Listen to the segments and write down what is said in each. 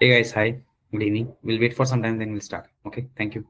Hey guys, hi. Good evening. We'll wait for some time, then we'll start. Okay. Thank you.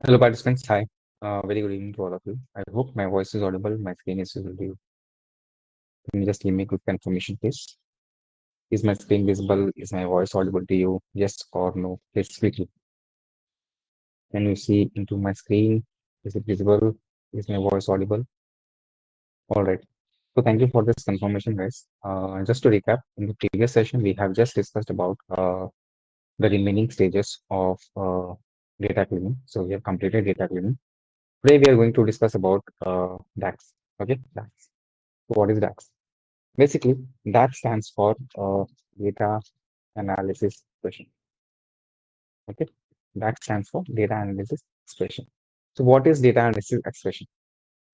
Hello, participants. Hi. Very good evening to all of you. I hope my voice is audible. My screen is visible to you. Can you just give me quick confirmation, please? Is my screen visible? Is my voice audible to you? Yes or no? Please quickly. Can you see into my screen? Is it visible? Is my voice audible? All right. So thank you for this confirmation, guys. Just to recap, in the previous session, we have just discussed about the remaining stages of data cleaning. So we have completed data cleaning. Today, we are going to discuss about DAX. Okay, DAX. So what is DAX? Basically, that stands for data analysis expression. Okay, that stands for data analysis expression. So, what is data analysis expression?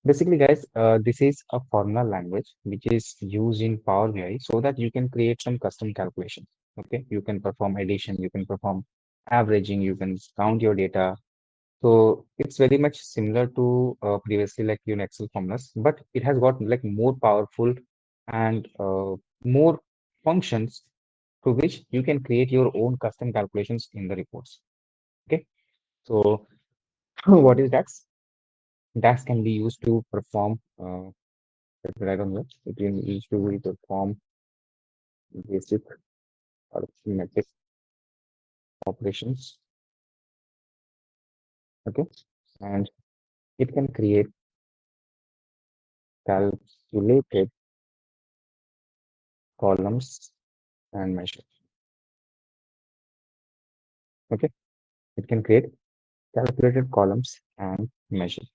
Basically, guys, this is a formal language which is used in Power BI so that you can create some custom calculations. Okay, you can perform addition, you can perform averaging, you can count your data. So it's very much similar to previously like in Excel formulas, but it has got like more powerful and more functions through which you can create your own custom calculations in the reports. Okay, so what is DAX? DAX can be used to perform, let me write on that. It can be used to perform basic arithmetic operations. Okay, and it can create calculated columns and measures. Okay, it can create calculated columns and measures.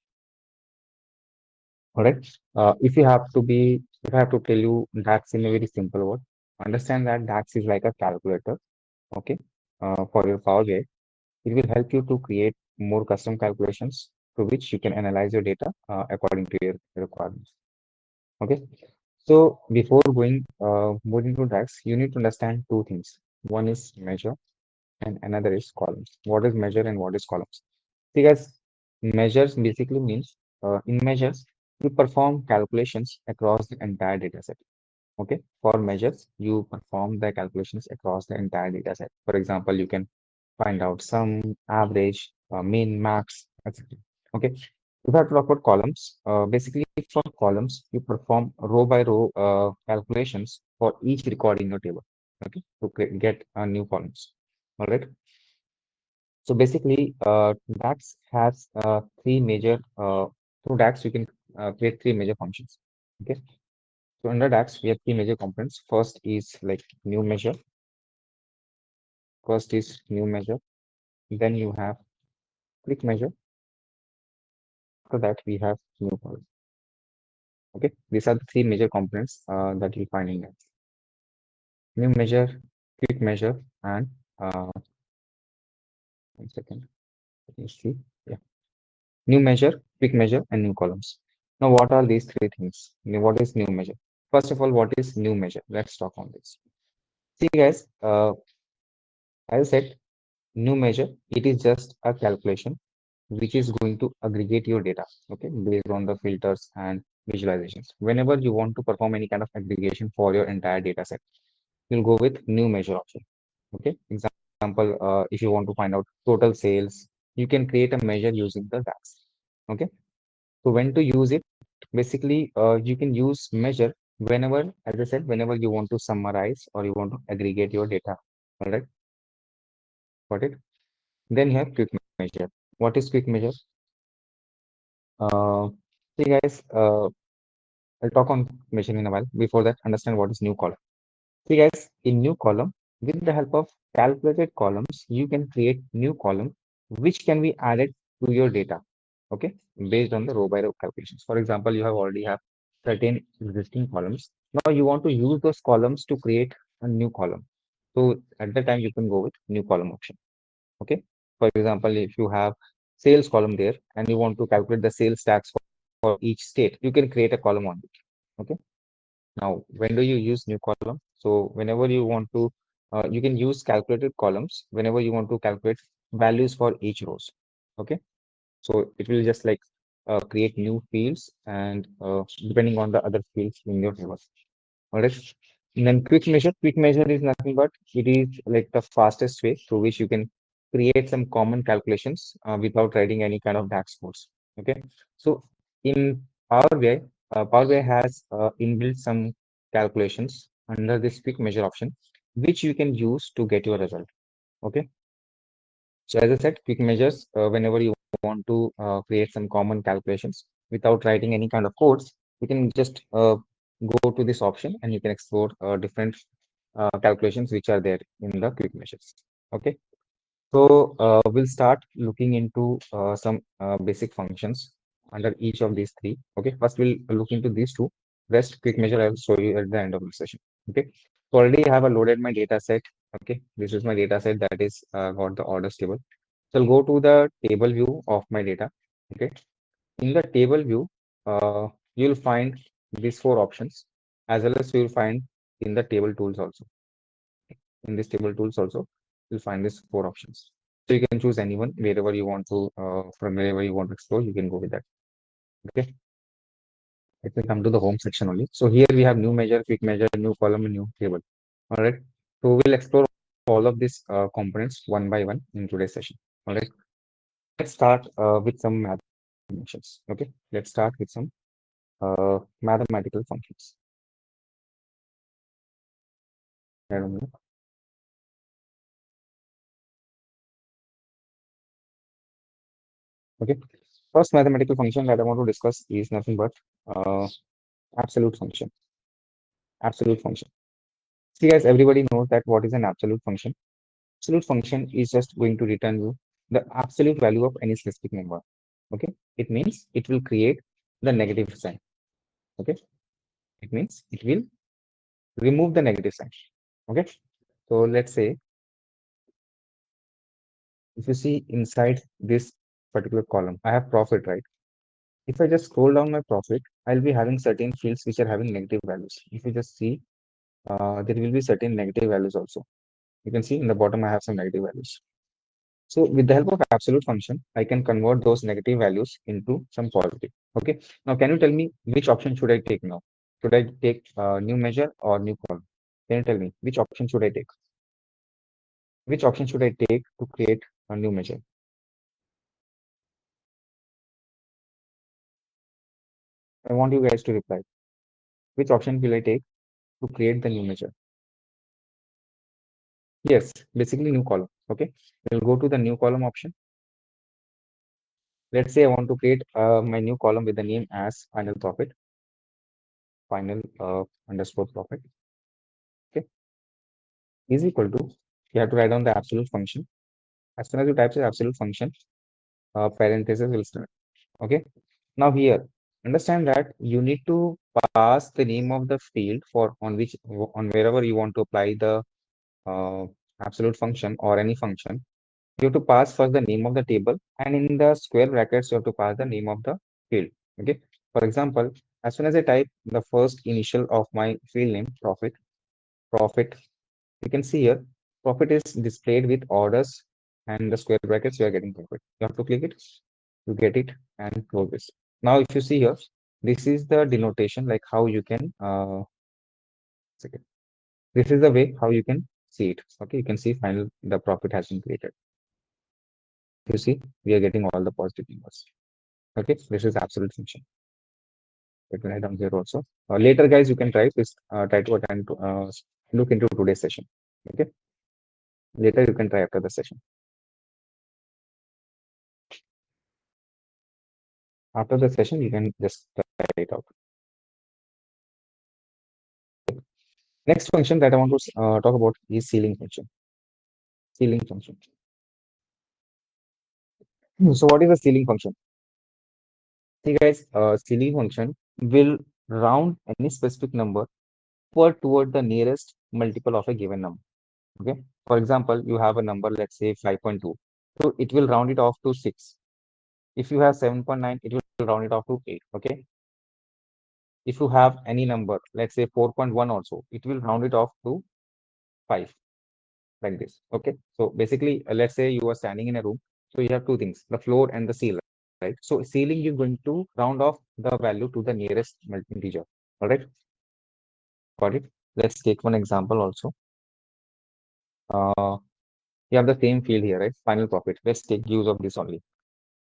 All right. If you have to be, if I have to tell you DAX in a very simple word, understand that DAX is like a calculator. Okay. For your Power BI, it will help you to create more custom calculations to which you can analyze your data according to your requirements. Okay. So before going moving to DAX, you need to understand two things. One is measure and another is columns. What is measure and what is columns? See guys, measures basically means in measures you perform calculations across the entire data set. Okay, for measures you perform the calculations across the entire data set. For example, you can find out sum, average, mean, max, etc. Okay, if I talk about columns, basically for columns you perform row by row calculations for each record in your table. Okay, to get new columns. All right. So basically, DAX has three major, through DAX, you can create three major functions. Okay. So under DAX, we have three major components. First is like new measure. First is new measure. Then you have quick measure. After that, we have new column. Okay. These are the three major components that you find in DAX. New measure, quick measure, and 1 second. Let me see. Yeah. New measure, quick measure, and new columns. Now, what are these three things? What is new measure? First of all, what is new measure? Let's talk on this. See, guys, as I said, new measure, it is just a calculation which is going to aggregate your data, okay, based on the filters and visualizations. Whenever you want to perform any kind of aggregation for your entire data set, you'll go with new measure option. Okay, example, if you want to find out total sales, you can create a measure using the DAX. Okay, so when to use it? Basically, you can use measure whenever, as I said, whenever you want to summarize or you want to aggregate your data. All right, got it? Then you have quick measure. What is quick measure? Uh, See, guys, I'll talk on measure in a while. Before that, understand what is new column. See, guys, in new column, with the help of calculated columns, you can create new column which can be added to your data. Okay, based on the row by row calculations. For example, you have already have certain existing columns. Now you want to use those columns to create a new column. So at that time, you can go with new column option. Okay. For example, if you have sales column there and you want to calculate the sales tax for each state, you can create a column on it. Okay. Now, when do you use new column? So whenever you want to, you can use calculated columns whenever you want to calculate values for each rows. Okay. So it will just like create new fields and depending on the other fields in your table. All right. And then quick measure is nothing but it is like the fastest way through which you can create some common calculations without writing any kind of DAX codes. Okay, so in Power BI, Power BI has inbuilt some calculations under this quick measure option, which you can use to get your result. Okay, so as I said, quick measures, whenever you want to create some common calculations without writing any kind of codes, you can just go to this option and you can explore different calculations which are there in the quick measures. Okay. So we'll start looking into some basic functions under each of these three. Okay, first we'll look into these two. Rest quick measure I will show you at the end of the session. Okay, so already I have loaded my data set. Okay, this is my data set that is got the orders table. So I'll go to the table view of my data. Okay, in the table view, you'll find these four options, as well as you'll find in the table tools also. In this table tools also, you'll find these four options. So you can choose anyone wherever you want to, from wherever you want to explore, you can go with that. Okay. Let me come to the home section only. So here we have new measure, quick measure, new column, and new table. All right. So we'll explore all of these components one by one in today's session. All right. Let's start with some math functions. Okay. Let's start with some mathematical functions. I don't know. Okay. First mathematical function that I want to discuss is nothing but uh, absolute function. Absolute function. See, guys, everybody knows that what is an absolute function. Absolute function is just going to return you the absolute value of any specific number. Okay. It means it will create the negative sign. Okay. It means it will remove the negative sign. Okay. So let's say if you see inside this particular column, I have profit, right? If I just scroll down my profit, I'll be having certain fields which are having negative values. If you just see, there will be certain negative values also. You can see in the bottom, I have some negative values. So with the help of absolute function, I can convert those negative values into some positive. Okay. Now, can you tell me which option should I take now? Should I take new measure or new column? Can you tell me which option should I take? Which option should I take to create a new measure? I want you guys to reply. Which option will I take to create the new measure? Yes, basically new column. Okay. We'll go to the new column option. Let's say I want to create my new column with the name as final profit, final underscore profit. Okay, is equal to, you have to write down the absolute function. As soon as you type the absolute function, parenthesis will start. Okay, now here, understand that you need to pass the name of the field for on wherever you want to apply the uh, absolute function or any function. You have to pass first the name of the table, and in the square brackets you have to pass the name of the field. Okay, for example, as soon as I type the first initial of my field name, profit, you can see here profit is displayed with orders, and the square brackets you are getting profit. You have to click it to get it and close this. Now if you see here, this is the denotation, like how you can second. This is the way how you can see it. Okay, you can see final the profit has been created. You see, we are getting all the positive numbers. Okay, this is absolute function. Let me write down here also. Later, guys, you can try this. Try to attend to look into today's session. Okay, later you can try after the session. After the session, you can just try it out. Next function that I want to talk about is ceiling function. Ceiling function. So, what is a ceiling function? See, guys, ceiling function will round any specific number toward the nearest multiple of a given number. Okay. For example, you have a number, let's say 5.2. So it will round it off to 6. If you have 7.9, it will round it off to 8. Okay. If you have any number, let's say 4.1 also, it will round it off to 5, like this. Okay. So basically, let's say you are standing in a room. So you have two things, the floor and the ceiling, right? So ceiling is going to round off the value to the nearest integer. All right. Got it. Let's take one example also. Uh, You have the same field here, right? Final profit. Let's take use of this only.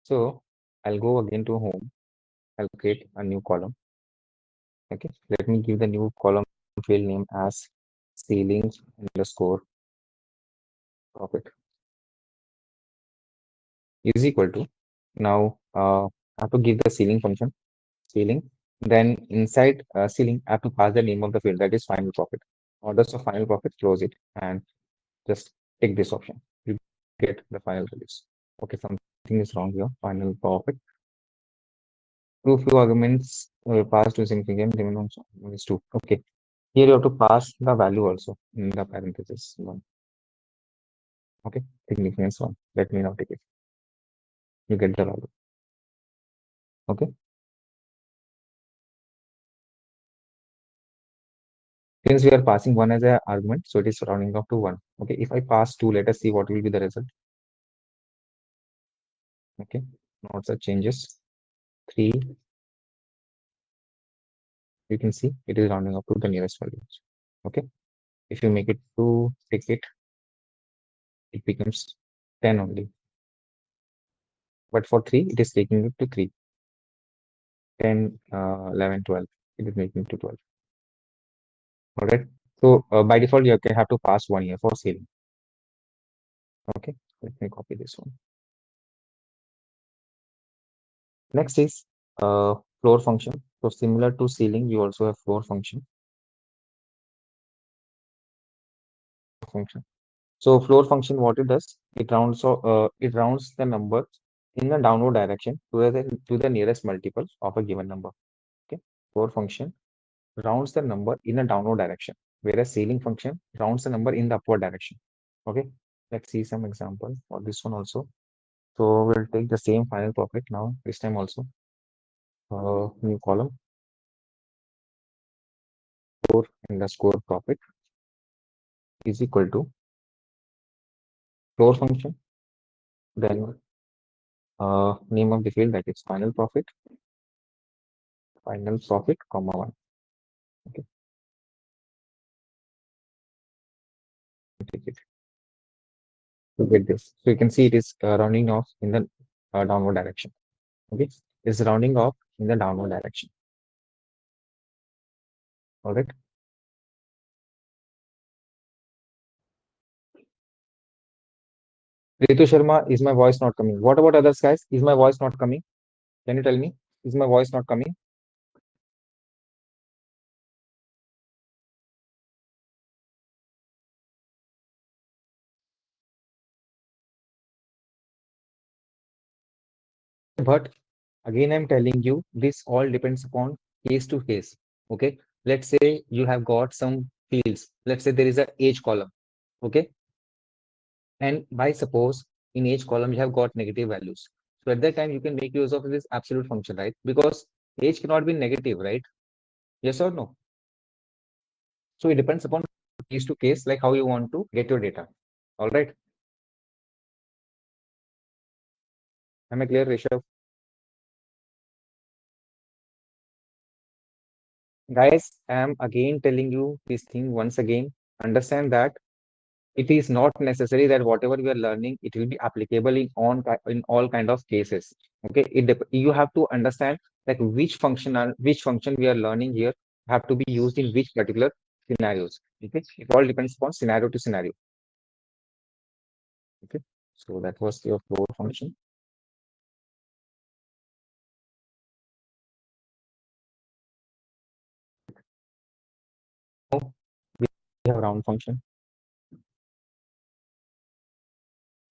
So I'll go again to home. I'll create a new column. Okay. Let me give the new column field name as ceilings underscore profit is equal to. Now I have to give the ceiling function, ceiling. Then inside ceiling, I have to pass the name of the field, that is final profit. Orders of final profit, close it, and just take this option. You get the final values. Okay, something is wrong here. Final profit. Two few arguments were passed to significant minimum is two. Okay. Here you have to pass the value also in the parenthesis one. Okay, significance one. Let me now take it. You get the value. Okay. Since we are passing one as an argument, so it is rounding off to one. Okay. If I pass two, let us see what will be the result. Okay. Note the changes. 3. You can see it is rounding up to the nearest values. Okay. If you make it 2, take it, it becomes 10 only. But for 3, it is taking it to 3. 10, 11, 12. It is making it to 12. All right. So by default, you have to pass 1 year for scaling. Okay. Let me copy this one. Next is floor function. So similar to ceiling, you also have floor function. So floor function, what it does, it rounds the number in the downward direction to the nearest multiple of a given number. Okay. Floor function rounds the number in a downward direction, whereas ceiling function rounds the number in the upward direction. Okay. Let's see some example for this one also. So we'll take the same final profit now, this time also. New column, floor underscore profit is equal to floor function, then name of the field, that is final profit, comma 1. Okay, take it to get this. So you can see it is rounding off in the downward direction. Okay, it's rounding off in the downward direction. All right. Ritu Sharma, is my voice not coming? What about others, guys? Is my voice not coming? Can you tell me? Is my voice not coming? But again, I'm telling you, this all depends upon case to case. Okay. Let's say you have got some fields. Let's say there is a age column. Okay. And by suppose in each column you have got negative values. So at that time you can make use of this absolute function, right? Because age cannot be negative, right? Yes or no? So it depends upon case to case, like how you want to get your data. All right. Am I clear, Rishabh? Guys, I am again telling you this thing once again. Understand that it is not necessary that whatever we are learning, it will be applicable in all kind of cases. Okay, you have to understand like which function we are learning here have to be used in which particular scenarios. Okay, it all depends upon scenario to scenario. Okay, so that was your floor function. Now we have round function.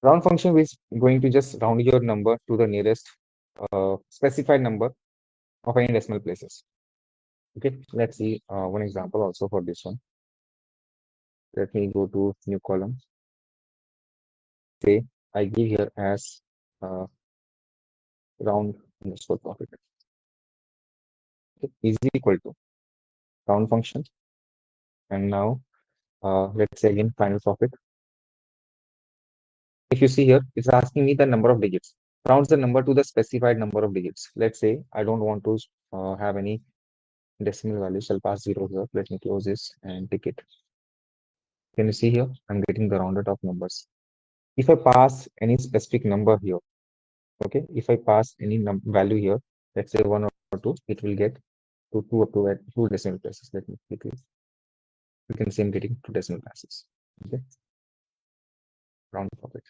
Round function is going to just round your number to the nearest specified number of any decimal places. Okay, let's see one example also for this one. Let me go to new column. Say I give here as round underscore profit. Okay, is equal to round function. And now let's say again final profit. If you see here, it's asking me the number of digits. Rounds the number to the specified number of digits. Let's say I don't want to have any decimal values. I'll pass 0 here. Let me close this and take it. Can you see here? I'm getting the rounded off numbers. If I pass any specific number here, okay, if I pass any value here, let's say 1 or 2, it will get to 2 up to at 2 decimal places. Let me quickly, you can see I'm getting 2 decimal places. Okay, round of it.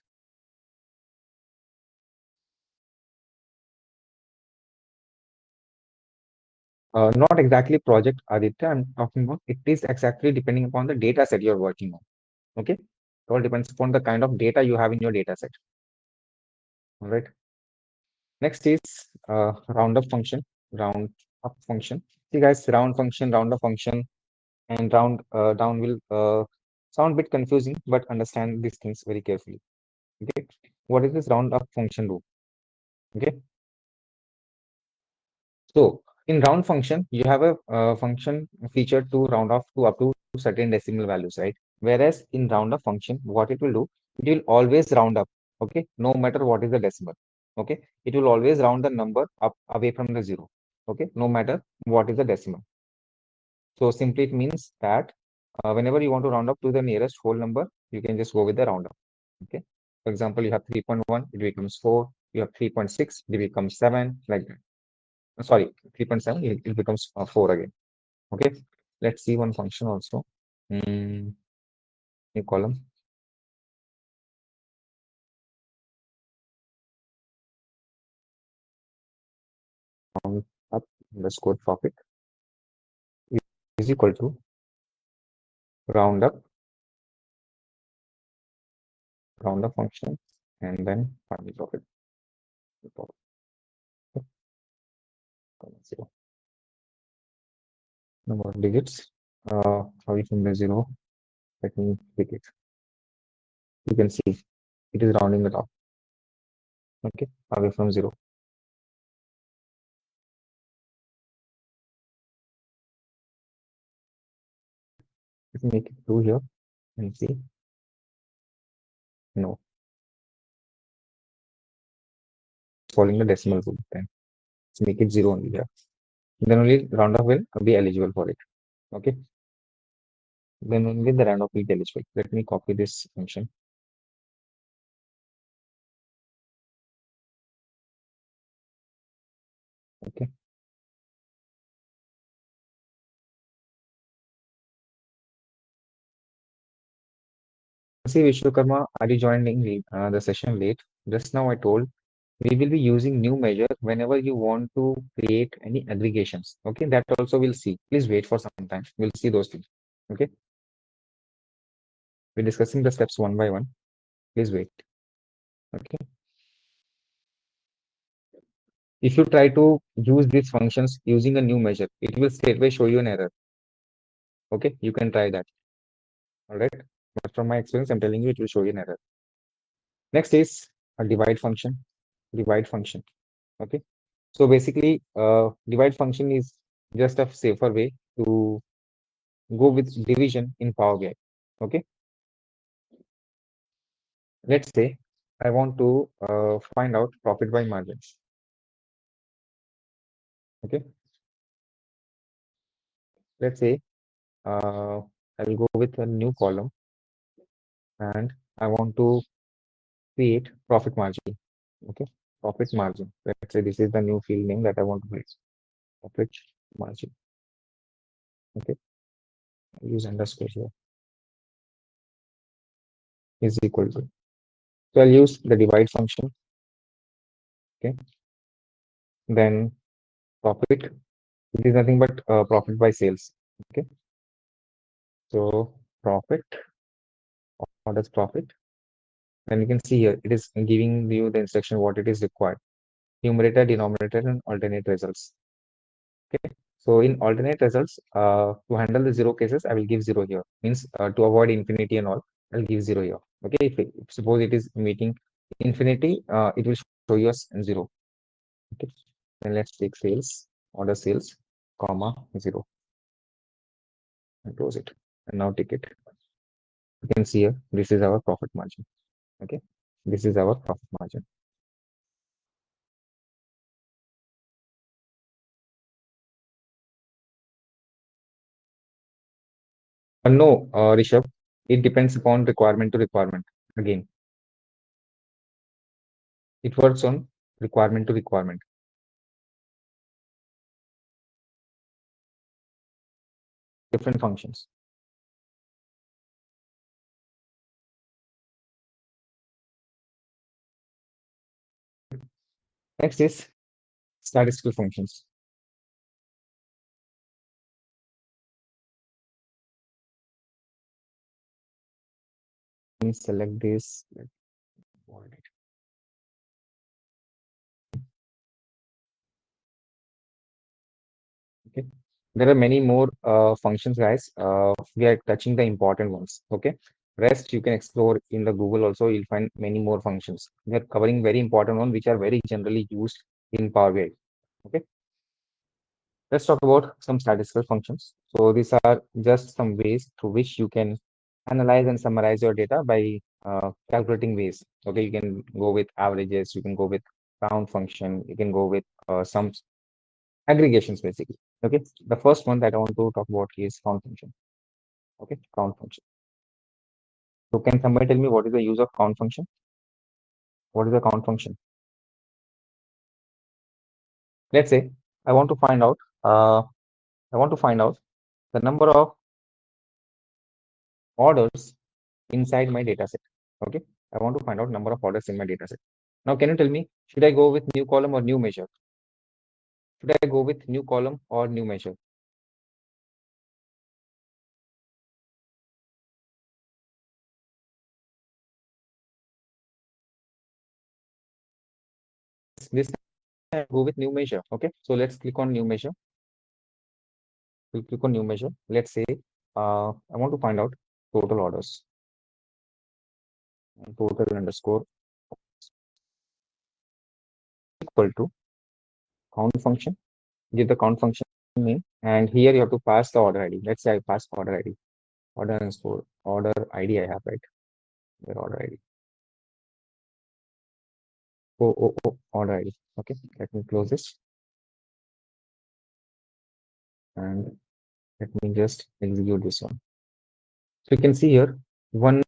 Not exactly project Aditya, I'm talking about it is exactly depending upon the data set you're working on. Okay, it all depends upon the kind of data you have in your data set. All right. Next is round up function, round up function. See guys, round up function, and round down will sound a bit confusing, but understand these things very carefully. Okay, what is this round up function do? Okay, so in round function, you have a function feature to round off to up to certain decimal values, right? Whereas in round up function, what it will do, it will always round up. Okay, no matter what is the decimal. Okay, it will always round the number up away from the zero. Okay, no matter what is the decimal. So simply it means that whenever you want to round up to the nearest whole number, you can just go with the round up. Okay. For example, you have 3.1, it becomes 4. You have 3.6, it becomes 7, like that. Sorry, 3.7, it becomes 4 again. Okay. Let's see one function also. New column. Round up underscore profit is equal to round up function and then final profit. Zero. Number of digits away from the zero. Let me pick it. You can see it is rounding it off. Okay, away from zero. Let's make it 2 here and see. No, following the decimal rule. Then let's make it 0 only here. Then only round off will be eligible for it. Okay, then only the round off will be eligible. Let me copy this function. Okay. See, Vishwakarma, are you joining the session late? Just now I told we will be using new measure whenever you want to create any aggregations. Okay, that also we'll see. Please wait for some time. We'll see those things. Okay, we're discussing the steps one by one. Please wait. Okay. If you try to use these functions using a new measure, it will straightway show you an error. Okay, you can try that. All right. But from my experience, I'm telling you, it will show you an error. Next is a divide function. Divide function. Okay. So basically, divide function is just a safer way to go with division in Power BI. Okay. Let's say I want to find out profit by margins. Okay. Let's say I will go with a new column and I want to create profit margin. Okay, profit margin. Let's say this is the new field name that I want to place. Profit margin. Okay, I'll use underscore here is equal to. So I'll use the divide function. Okay, then profit. It is nothing but profit by sales. Okay, so profit. What is profit? And you can see here it is giving you the instruction what it is required. Numerator, denominator, and alternate results. Okay. So in alternate results, to handle the zero cases, I will give zero here. Means to avoid infinity and all, I'll give zero here. Okay. If suppose it is meeting infinity, it will show you as zero. Okay. Then let's take sales, order sales, comma, zero, and close it. And now take it. You can see here, this is our profit margin. Okay. This is our profit margin. No, Rishabh, it depends upon requirement to requirement again. It works on requirement to requirement. Different functions. Next is statistical functions. Let me select this. Okay. There are many more functions, guys. We are touching the important ones. Okay. Rest you can explore in the Google also. You'll find many more functions. We are covering very important ones which are very generally used in Power BI. Okay. Let's talk about some statistical functions. So these are just some ways through which you can analyze and summarize your data by calculating ways. Okay, you can go with averages, you can go with count function, you can go with some aggregations basically. Okay, the first one that I want to talk about is count function. Okay, count function. So can somebody tell me what is the use of count function? What is the count function? Let's say I want to find out. I want to find out the number of orders inside my data set. Okay, I want to find out number of orders in my data set. Now, can you tell me, should I go with new column or new measure? Should I go with new column or new measure? This time I go with new measure. Okay, so let's click on new measure. We'll click on new measure. Let's say I want to find out total orders. Total underscore equal to count function. Give the count function name, and here you have to pass the order ID. Let's say I pass order ID. Order underscore order ID I have, right? Where order ID? Order ID. Okay, let me close this and let me just execute this one. So you can see here, one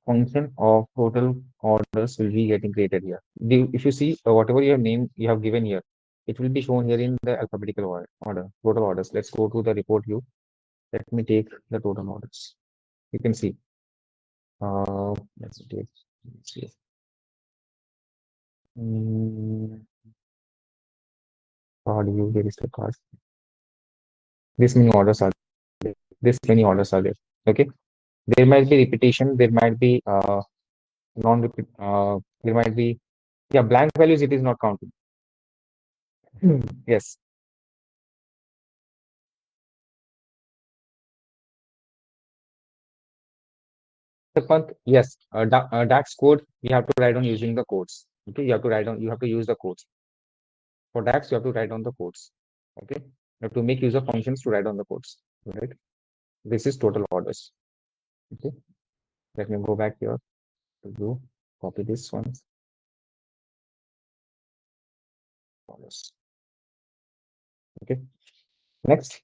function of total orders will be getting created here. If you see whatever you have named, you have given here, it will be shown here in the alphabetical order, total orders. Let's go to the report view. Let me take the total orders. You can see, let's take, let's see. Card view, there is the card. This many orders are there. This many orders are there. Okay. There might be repetition. There might be non-repeat. There might be, yeah, blank values. It is not counting. Yes. Sarpanch, yes. DAX code you have to write on using the codes. Okay. You have to write on. You have to use the codes. For DAX, you have to write on the codes. Okay. You have to make use of functions to write on the codes. Right. This is total orders. Okay. Let me go back here to do copy this one. Orders. Okay. Next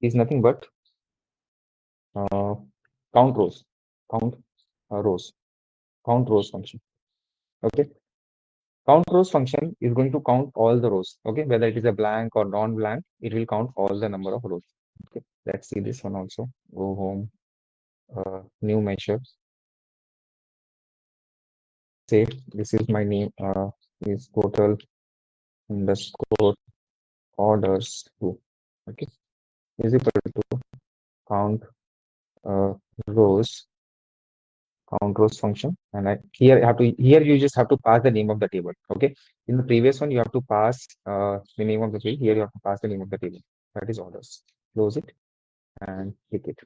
is nothing but uh, count rows. Count rows. Count rows function. Okay. Count rows function is going to count all the rows. Okay. Whether it is a blank or non-blank, it will count all the number of rows. Okay. Let's see this one also. Go home. New measure. Say this is my name. Is total underscore orders two. Okay. Is equal to count rows function, and here you just have to pass the name of the table. Okay, in the previous one you have to pass the name of the table. Here you have to pass the name of the table, that is orders. Close it and click it.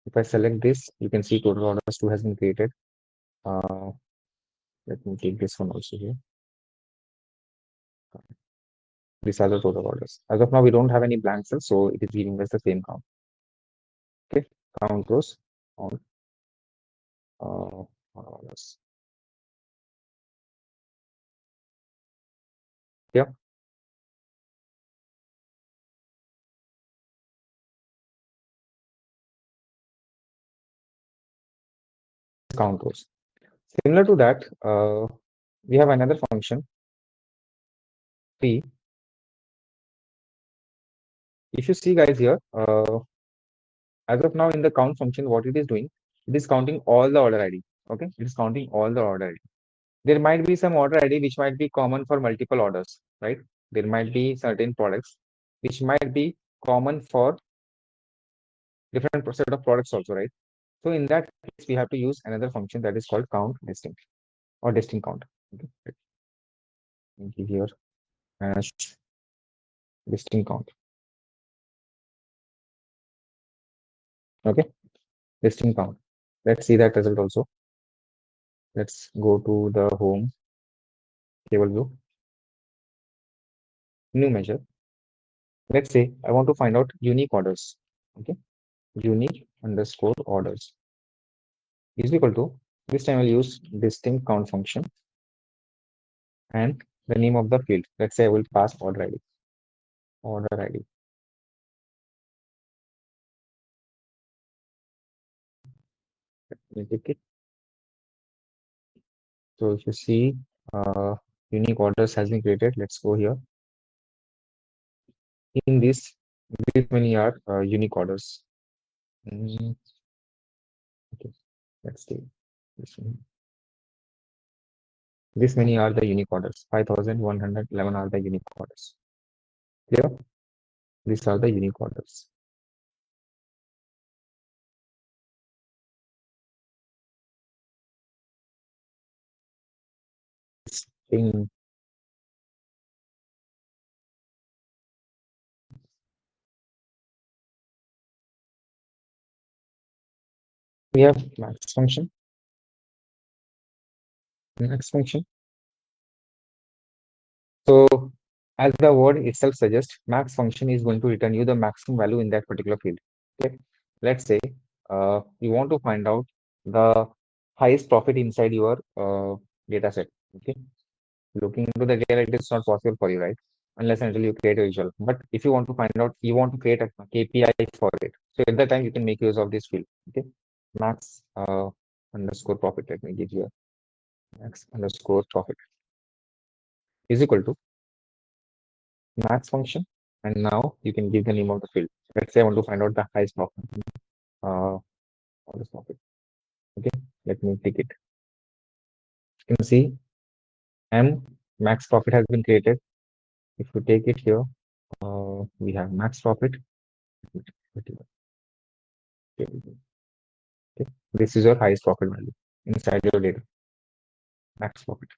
If I select this, you can see total orders 2 has been created. uh, Let me take this one also here. These are the total orders. As of now we don't have any blank cells, so it is giving us the same count. Okay, count rows on orders. Yeah, count rows. Similar to that, we have another function p. If you see guys here, as of now in the count function, what it is doing, it is counting all the order ID. Okay, it is counting all the order ID. There might be some order ID which might be common for multiple orders, right? There might be certain products which might be common for different set of products also, right? So in that case, we have to use another function that is called count distinct or distinct count. Okay, let me give here hash distinct count. Okay, distinct count. Let's see that result also. Let's go to the home table view, new measure. Let's say I want to find out unique orders. Okay, unique underscore orders is equal to, this time I'll use distinct count function and the name of the field. Let's say I will pass order ID. Order ID. Let me take it. So if you see, unique orders has been created. Let's go here. In this many are unique orders. Mm, okay, let's see. This one. This many are the unique orders. 5,111 are the unique orders. Clear? These are the unique orders. Thing. We have max function. Max function. So as the word itself suggests, max function is going to return you the maximum value in that particular field. Okay. Let's say you want to find out the highest profit inside your data set. Okay. Looking into the data, it is not possible for you, right? Unless until you create a visual. But if you want to find out, you want to create a KPI for it. So at that time, you can make use of this field. Okay. Max underscore profit. Let me give you a max underscore profit is equal to max function. And now you can give the name of the field. Let's say I want to find out the highest profit. Highest profit. Okay. Let me take it. You can see M max profit has been created. If you take it here, we have max profit. Okay. This is your highest profit value inside your data, max profit.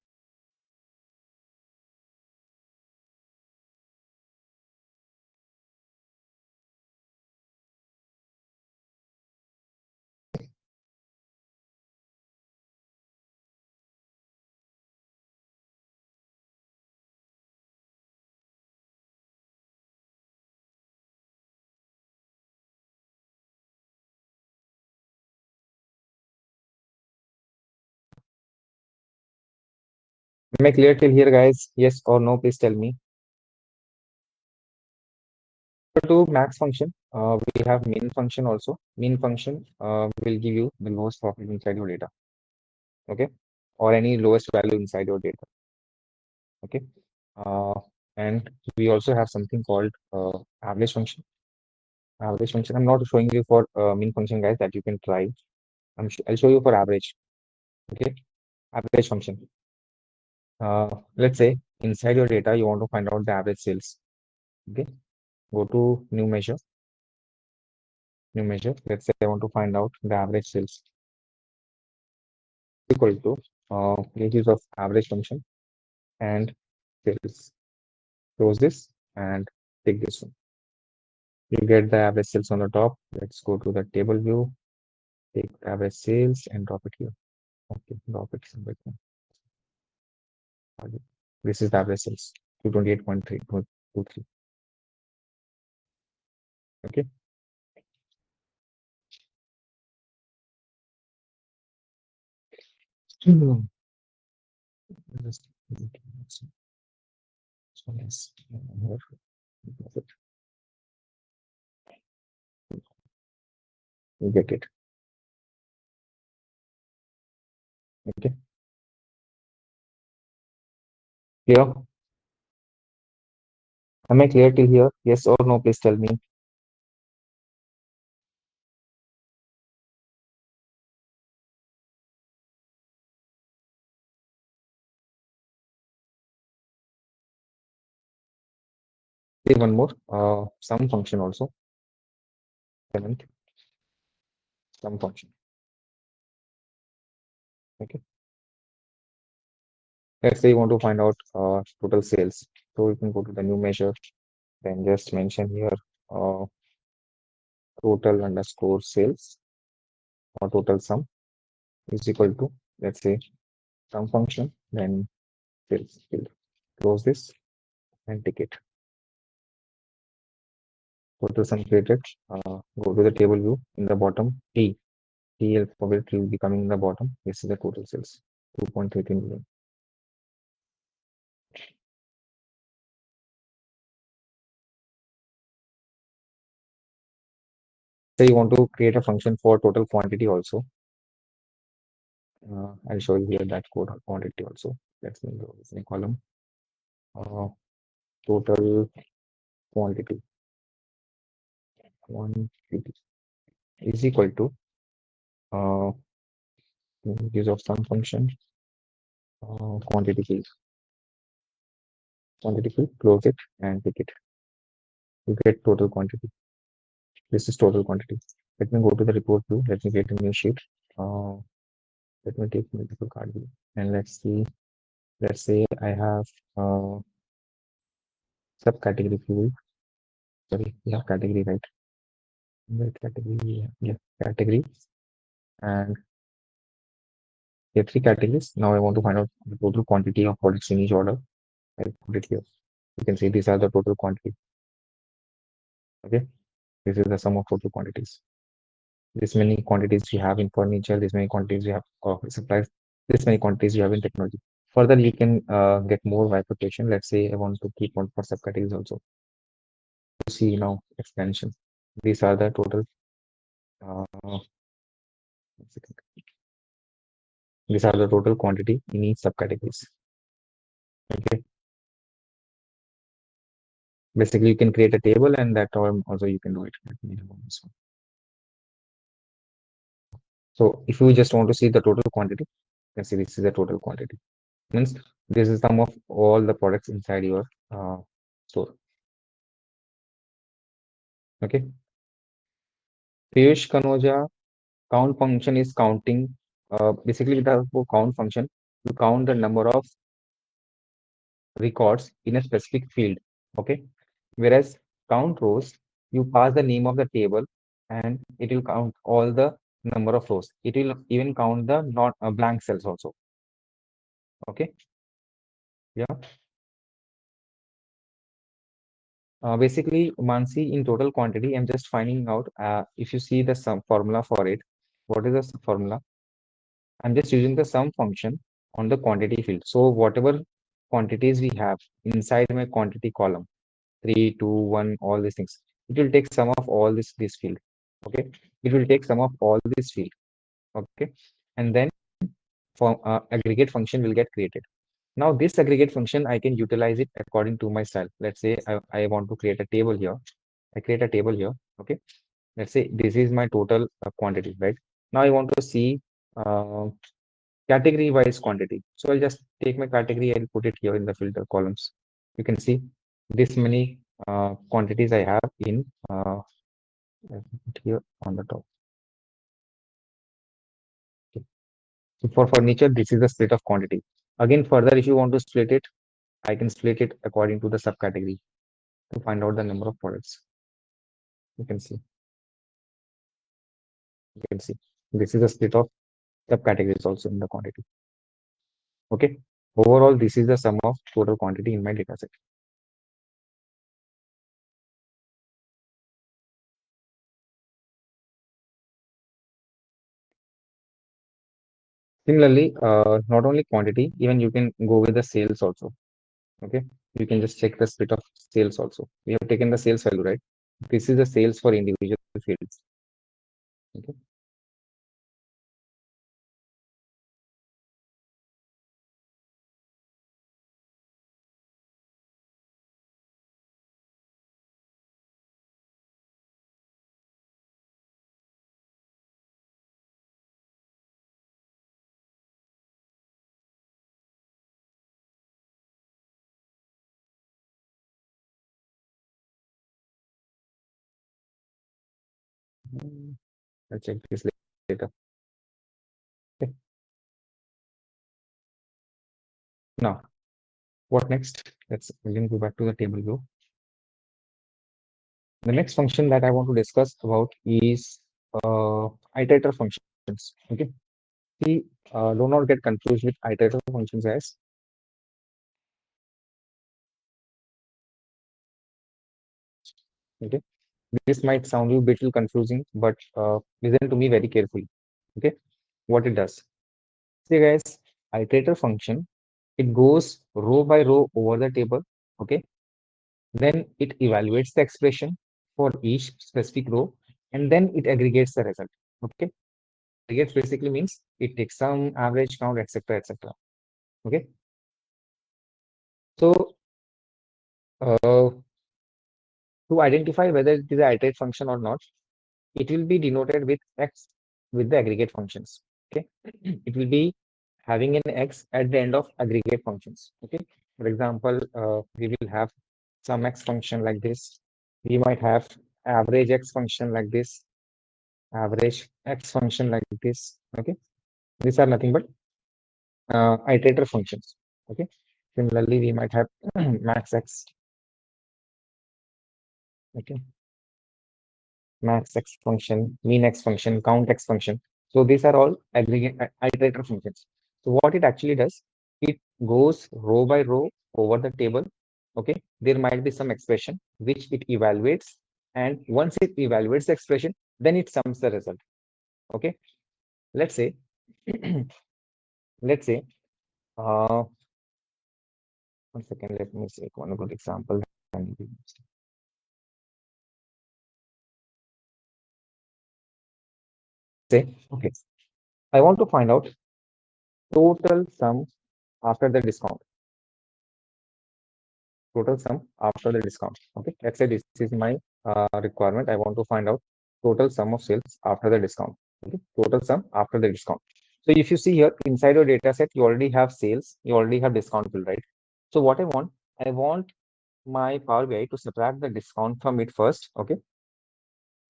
Am I clear till here, guys? Yes or no? Please tell me. To max function, we have mean function also. Mean function will give you the lowest profit inside your data. Okay, or any lowest value inside your data. Okay, uh, and we also have something called average function. Average function. I'm not showing you for mean function, guys, that you can try. I'll show you for average. Okay, average function. Let's say inside your data, you want to find out the average sales. Okay, go to new measure. New measure. Let's say I want to find out the average sales equal to use of average function and sales. Close this and take this one. You get the average sales on the top. Let's go to the table view. Take average sales and drop it here. Okay, drop it somewhere. This is the average sales 228.323. Okay. Hmm. Just- so yes, you get it. Okay. Clear? Am I clear till here? Yes or no? Please tell me. See one more. Sum function also. Seventh, sum function. Okay. Let's say you want to find out total sales. So you can go to the new measure, then just mention here uh, total underscore sales or total sum is equal to, let's say, sum function, then sales field. Close this and take it. Total sum created. Go to the table view in the bottom. T alphabet will be coming in the bottom. This is the total sales, 2.13 million. So you want to create a function for total quantity also. I'll show you here that code quantity also. Let's go in a column. Total quantity is equal to uh, use of sum function quantity field. Quantity field, close it and take it. You get total quantity. This is total quantity. Let me go to the report view. Let me get a new sheet. Let me take multiple card view and let's see. Let's say I have subcategory field. Sorry, we have category, right? Category, yeah, category, and we have three categories. Now I want to find out the total quantity of products in each order. I'll put it here. You can see these are the total quantity. Okay, this is the sum of total quantities. This many quantities you have in furniture. This many quantities you have of supplies. This many quantities you have in technology. Further, you can get more bifurcation. Let's say I want to keep on for subcategories also. You see now expansion. These are the total. One second. These are the total quantity in each subcategories. Okay. Basically, you can create a table and that term also you can do it. So if you just want to see the total quantity, you can see this is the total quantity. Means this is sum of all the products inside your store. Okay. Piyush Kanoja, count function is counting. Basically, with the count function, you count the number of records in a specific field. Okay. Whereas count rows, you pass the name of the table and it will count all the number of rows. It will even count the not blank cells also. Okay. Yeah. Basically, Mansi, in total quantity, I'm just finding out if you see the sum formula for it. What is the formula? I'm just using the sum function on the quantity field. So whatever quantities we have inside my quantity column, 3, 2, 1, all these things, it will take sum of all this field. Okay, it will take sum of all this field. Okay, and then for aggregate function will get created. Now this aggregate function I can utilize it according to my style. Let's say I want to create a table here. I create a table here. Okay, let's say this is my total quantity, right? Now I want to see uh, category wise quantity. So I'll just take my category and put it here in the filter columns. You can see this many quantities I have in here on the top. Okay. So for furniture, this is the split of quantity. Again, further, if you want to split it, I can split it according to the subcategory to find out the number of products. You can see. You can see. This is the split of subcategories also in the quantity. Okay. Overall, this is the sum of total quantity in my data set. Similarly, not only quantity, even you can go with the sales also. Okay. You can just check the split of sales also. We have taken the sales value, right? This is the sales for individual fields. Okay. I'll check this later. Okay. Now, what next? Let's again go back to the table view. The next function that I want to discuss about is iterator functions. Okay. See, do not get confused with iterator functions as okay. This might sound you a bit confusing, but listen to me very carefully. Okay, what it does. See, guys, iterator function, it goes row by row over the table. Okay, then it evaluates the expression for each specific row, and then it aggregates the result. Okay, aggregates basically means it takes some average count, etc., etc. Okay, so to identify whether it is an iterate function or not, it will be denoted with x with the aggregate functions. Okay, it will be having an x at the end of aggregate functions. Okay, for example, we will have some x function like this. We might have average x function like this, average x function like this. Okay, these are nothing but iterator functions. Okay, similarly, we might have max x. Okay, max x function, mean x function, count x function. So these are all aggregate iterator functions. So what it actually does, it goes row by row over the table. Okay, there might be some expression which it evaluates, and once it evaluates the expression, then it sums the result. Okay, let's say, let's say, uh, 1 second, let me take one good example. Say, okay, I want to find out total sum after the discount. Total sum after the discount. Okay, let's say this is my requirement. I want to find out total sum of sales after the discount. Okay, total sum after the discount. So if you see here inside your data set, you already have sales, you already have discount bill, right? So what I want my Power BI to subtract the discount from it first. Okay,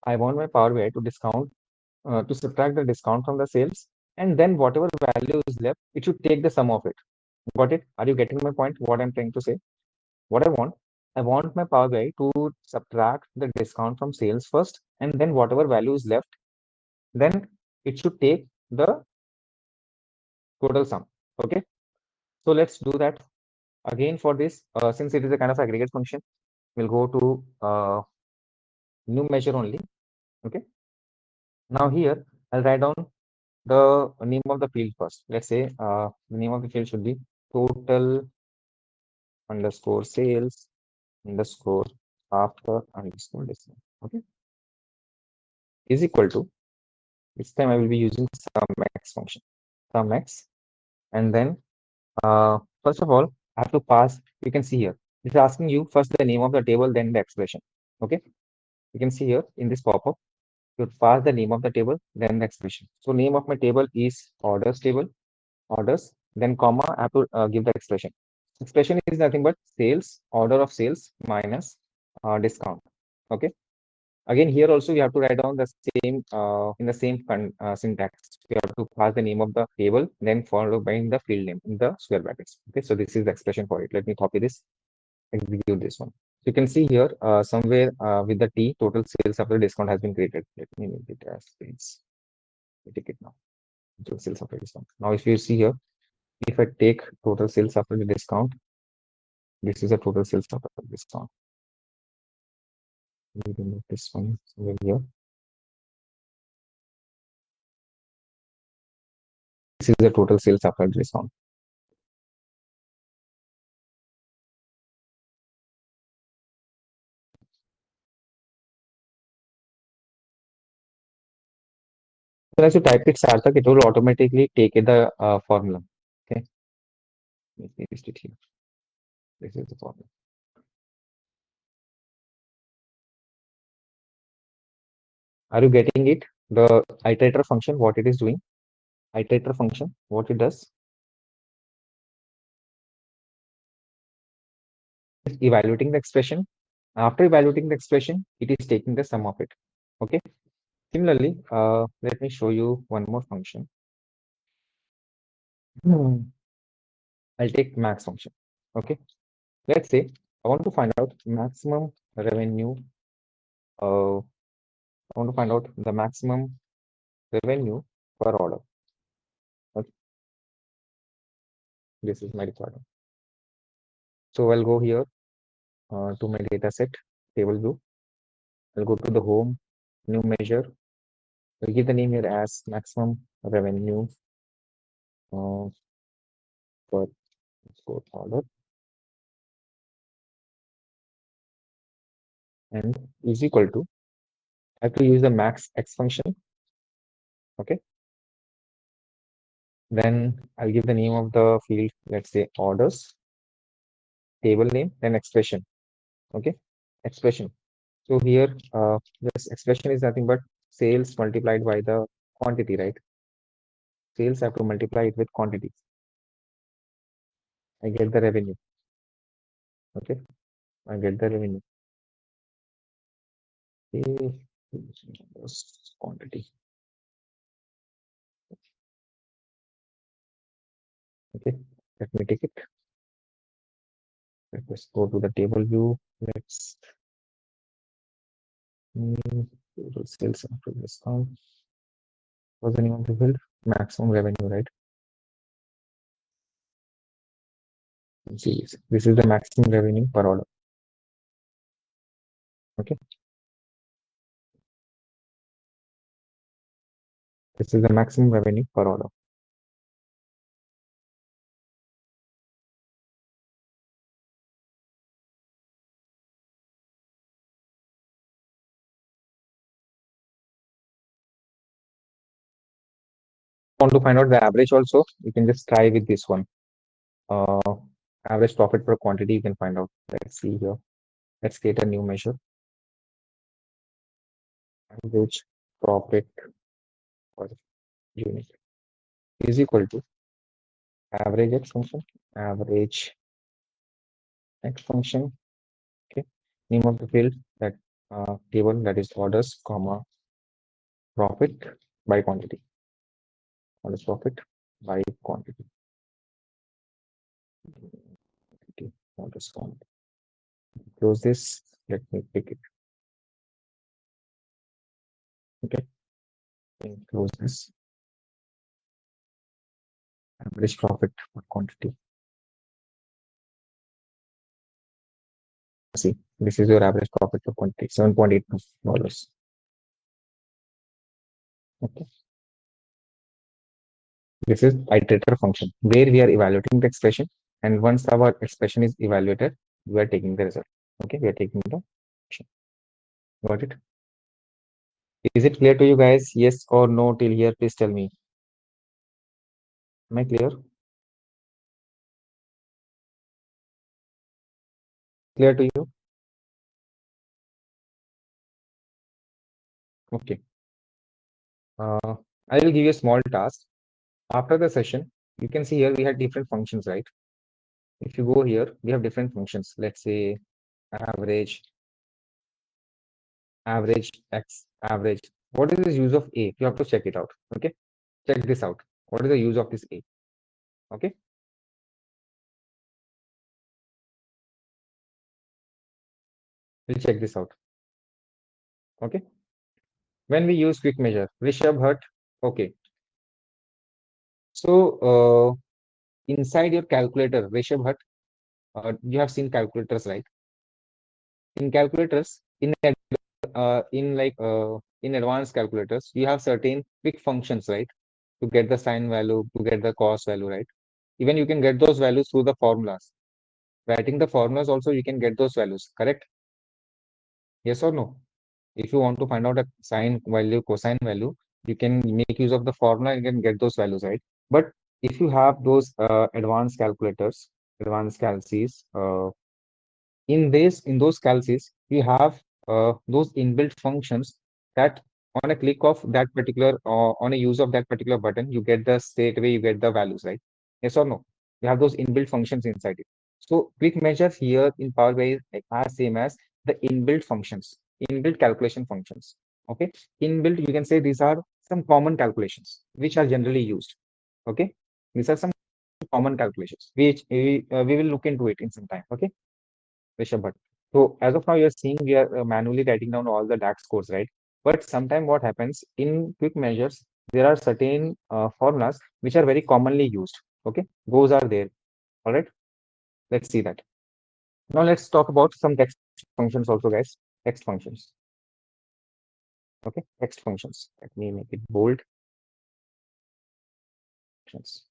I want my Power BI to to subtract the discount from the sales, and then whatever value is left, it should take the sum of it. Got it? Are you getting my point? What I'm trying to say? What I want my Power BI to subtract the discount from sales first, and then whatever value is left, then it should take the total sum. Okay, so let's do that again for this. Since it is a kind of aggregate function, we'll go to new measure only. Okay, now here I'll write down the name of the field first. Let's say the name of the field should be total underscore sales underscore after underscore discount. Okay, is equal to, this time I will be using sum x function, sum x, and then first of all I have to pass. You can see here it's asking you first the name of the table, then the expression. Okay, you can see here in this pop-up, you pass the name of the table, then the expression. So name of my table is orders table, orders, then comma, I have to give the expression. Expression is nothing but sales, order of sales minus discount. Okay, again here also you have to write down the same in the same syntax. You have to pass the name of the table, then followed by the field name in the square brackets. Okay, so this is the expression for it. Let me copy this, execute this one. So you can see here somewhere with the T, total sales after discount has been created. Let me make it as sales. Take it now. Total sales after discount. Now if you see here, if I take total sales after the discount, this is a total sales after the discount. We remove this one somewhere here. This is the total sales after discount. So as you type it, Sarthak, it will automatically take the formula. Okay, let me paste it here. This is the formula. Are you getting it? The iterator function, what it is doing? Iterator function, what it does? Is evaluating the expression. After evaluating the expression, it is taking the sum of it. Okay. Similarly, let me show you one more function. I'll take max function. Okay. Let's say I want to find out maximum revenue. I want to find out the maximum revenue per order. Okay. This is my requirement. So I'll go here to my data set, table view. I'll go to the home, new measure. I'll give the name here as maximum revenue per order and is equal to, I have to use the max x function. Okay. Then I'll give the name of the field, let's say orders, table name, then expression. Okay. Expression. So here, this expression is nothing but sales multiplied by the quantity, right? Sales have to multiply it with quantity. I get the revenue. Okay. I get the revenue. Okay. Quantity. Okay. Let me take it. Let's go to the table view. Let's total sales after discount. What's the name of the field? Maximum revenue, right? See, this is the maximum revenue per order. Okay. This is the maximum revenue per order. Want to find out the average also, you can just try with this one. Average profit per quantity, you can find out. Let's see here. Let's create a new measure. Average profit per unit is equal to average x function, average x function. Okay. Name of the field, that table, that is orders, comma, profit by quantity. Orders profit by quantity. Orders quantity. Close this. Let me pick it. Okay. Close this. Average profit per quantity. See, this is your average profit per quantity, $7.82. Okay. This is iterator function where we are evaluating the expression, and once our expression is evaluated, we are taking the result. Okay, we are taking the action. Got it? Is it clear to you guys? Yes or no till here? Please tell me. Am I clear? Clear to you? Okay. I will give you a small task. After the session, you can see here we have different functions, right? If you go here, we have different functions. Let's say average, average x, average. What is the use of a? You have to check it out. Okay, check this out. What is the use of this a? Okay, we'll check this out. Okay, when we use quick measure, Rishabh Bhatt. Okay, so inside your calculator, Rishabh Bhatt, you have seen calculators, right? In calculators, in advanced calculators, you have certain quick functions, right? To get the sign value, to get the cost value, right? Even you can get those values through the formulas. Writing the formulas also, you can get those values, correct? Yes or no? If you want to find out a sine value, cosine value, you can make use of the formula and can get those values, right? But if you have those advanced calculators, advanced calcs, in those calcs, you have those inbuilt functions that on a click of that particular, on a use of that particular button, you get the straight away, you get the values, right? Yes or no? You have those inbuilt functions inside it. So quick measures here in Power BI is as same as the inbuilt functions, inbuilt calculation functions. Okay, inbuilt, you can say these are some common calculations which are generally used. Okay, these are some common calculations which we will look into it in some time. Okay, Rishabh Bhatt. So as of now, you're seeing we are manually writing down all the DAX scores, right? But sometime what happens in quick measures, there are certain formulas which are very commonly used. Okay, those are there. All right, let's see that. Now let's talk about some text functions also, guys. Text functions. Okay, text functions. Let me make it bold. Functions.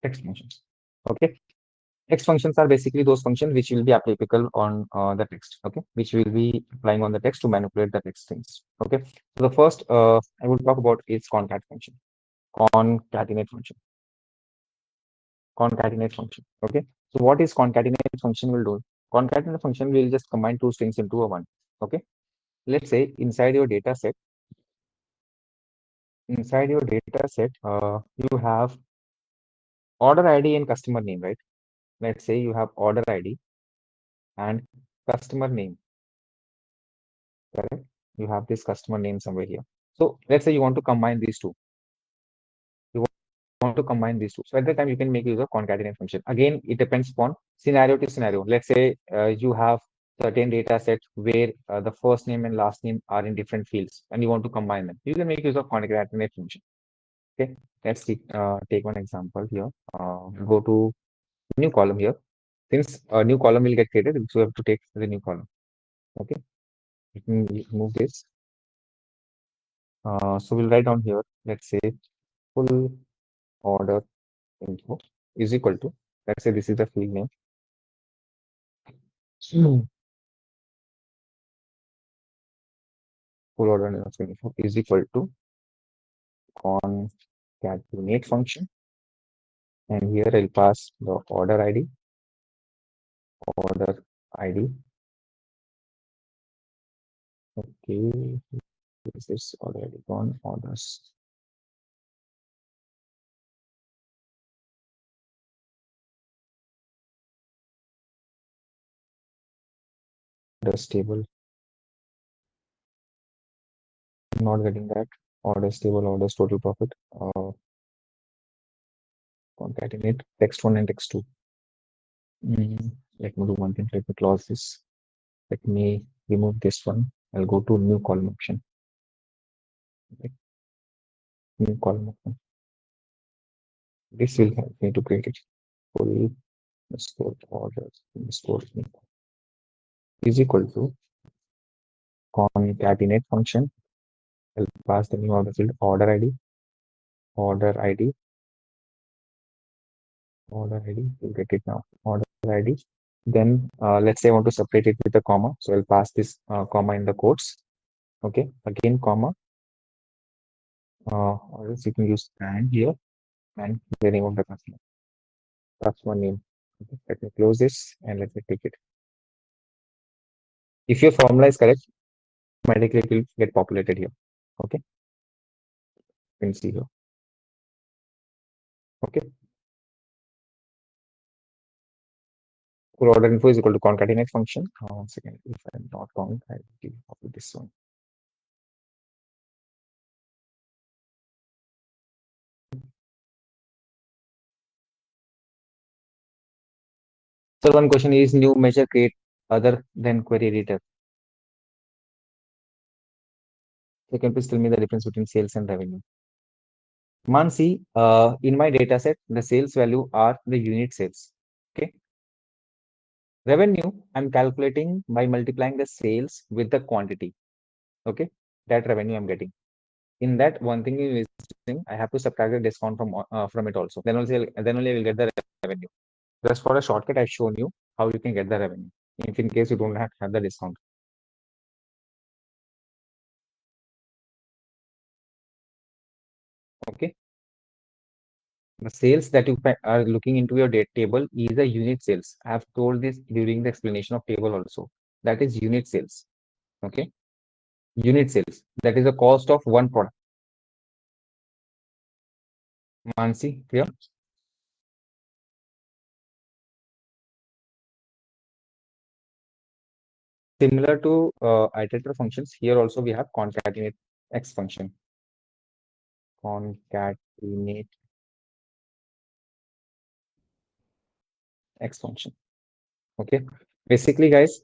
Text functions. Okay, text functions are basically those functions which will be applicable on the text. Okay, which will be applying on the text to manipulate the text things. Okay, so the first I will talk about is concat function. Concatenate function. Concatenate function. Okay, so what is concatenate function will do? Concatenate function will just combine two strings into a one. Okay, let's say inside your data set, you have order ID and customer name, right? Let's say you have order ID and customer name, correct? You have this customer name somewhere here. So let's say you want to combine these two. You want to combine these two. So at that time, you can make use of concatenate function. Again, it depends upon scenario to scenario. Let's say you have certain data set where the first name and last name are in different fields and you want to combine them. You can make use of concatenate function. Okay, let's take one example here. Go to new column here. Since a new column will get created, so we have to take the new column. Okay, let me move this. So we'll write down here, let's say full order info is equal to, let's say this is the field name. Hmm. Full order info is equal to concatenate function. And here I'll pass the order ID. Okay, this is already gone, orders. Orders table, not getting that. Orders table, orders total profit. Concatenate text one and text two. Let me do one thing. Let me close this. Let me remove this one. I'll go to new column option. Okay. New column option. This will help me to create it. Full underscore orders underscore is equal to concatenate function. I'll pass the new order field order ID. Order ID. Order ID. You'll get it now. Order ID. Then let's say I want to separate it with a comma. So I'll pass this comma in the quotes. Okay. Again, comma. Or else you can use and here and the name of the customer. That's one name. Okay. Let me close this and let me take it. If your formula is correct, automatically it will get populated here. Okay. You can see here. Okay. Full order info is equal to concatenate function. One second. If I'm not wrong, I will copy this one. So one question is new measure create other than query editor. So can you please tell me the difference between sales and revenue? Mansi, in my data set, the sales value are the unit sales. Okay. Revenue, I'm calculating by multiplying the sales with the quantity. Okay. That revenue I'm getting. In that, one thing is missing. I have to subtract the discount from it also. Then only I will get the revenue. Just for a shortcut, I've shown you how you can get the revenue. If in case you don't have the discount. Okay. The sales that you are looking into your date table is a unit sales. I have told this during the explanation of table also. That is unit sales. Okay. Unit sales. That is the cost of one product. Mansi, clear? Similar to iterator functions, here also we have concatenate x function. Concatenate x function. Okay. Basically, guys,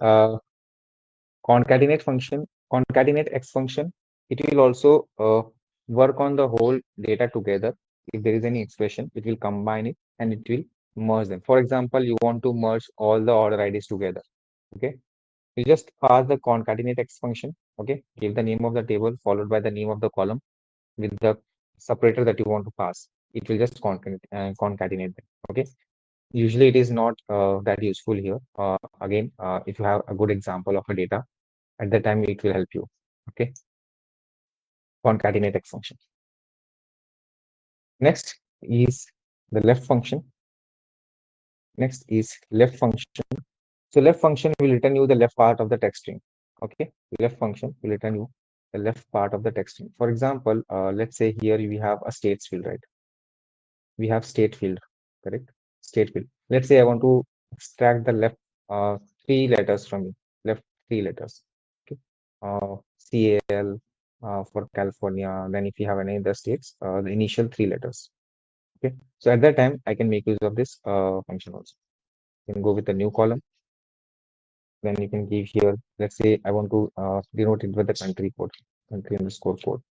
concatenate x function, it will also work on the whole data together. If there is any expression, it will combine it and it will merge them. For example, you want to merge all the order IDs together. Okay. You just pass the concatenate x function. Okay. Give the name of the table followed by the name of the column with the separator that you want to pass. It will just concatenate them. Okay. Usually it is not that useful here. Again, if you have a good example of a data, at that time it will help you. Okay. Concatenate x function. Next is the left function. Next is left function. So left function will return you the left part of the text string. Okay. Left function will return you the left part of the text string. For example, let's say here we have a states field, right? We have state field, correct? State field. Let's say I want to extract the left three letters from it. Left three letters. Okay. CAL for California. Then if you have any other states, the initial three letters. Okay. So at that time, I can make use of this function also. You can go with a new column. Then you can give here, let's say I want to denote it with the country code, country underscore code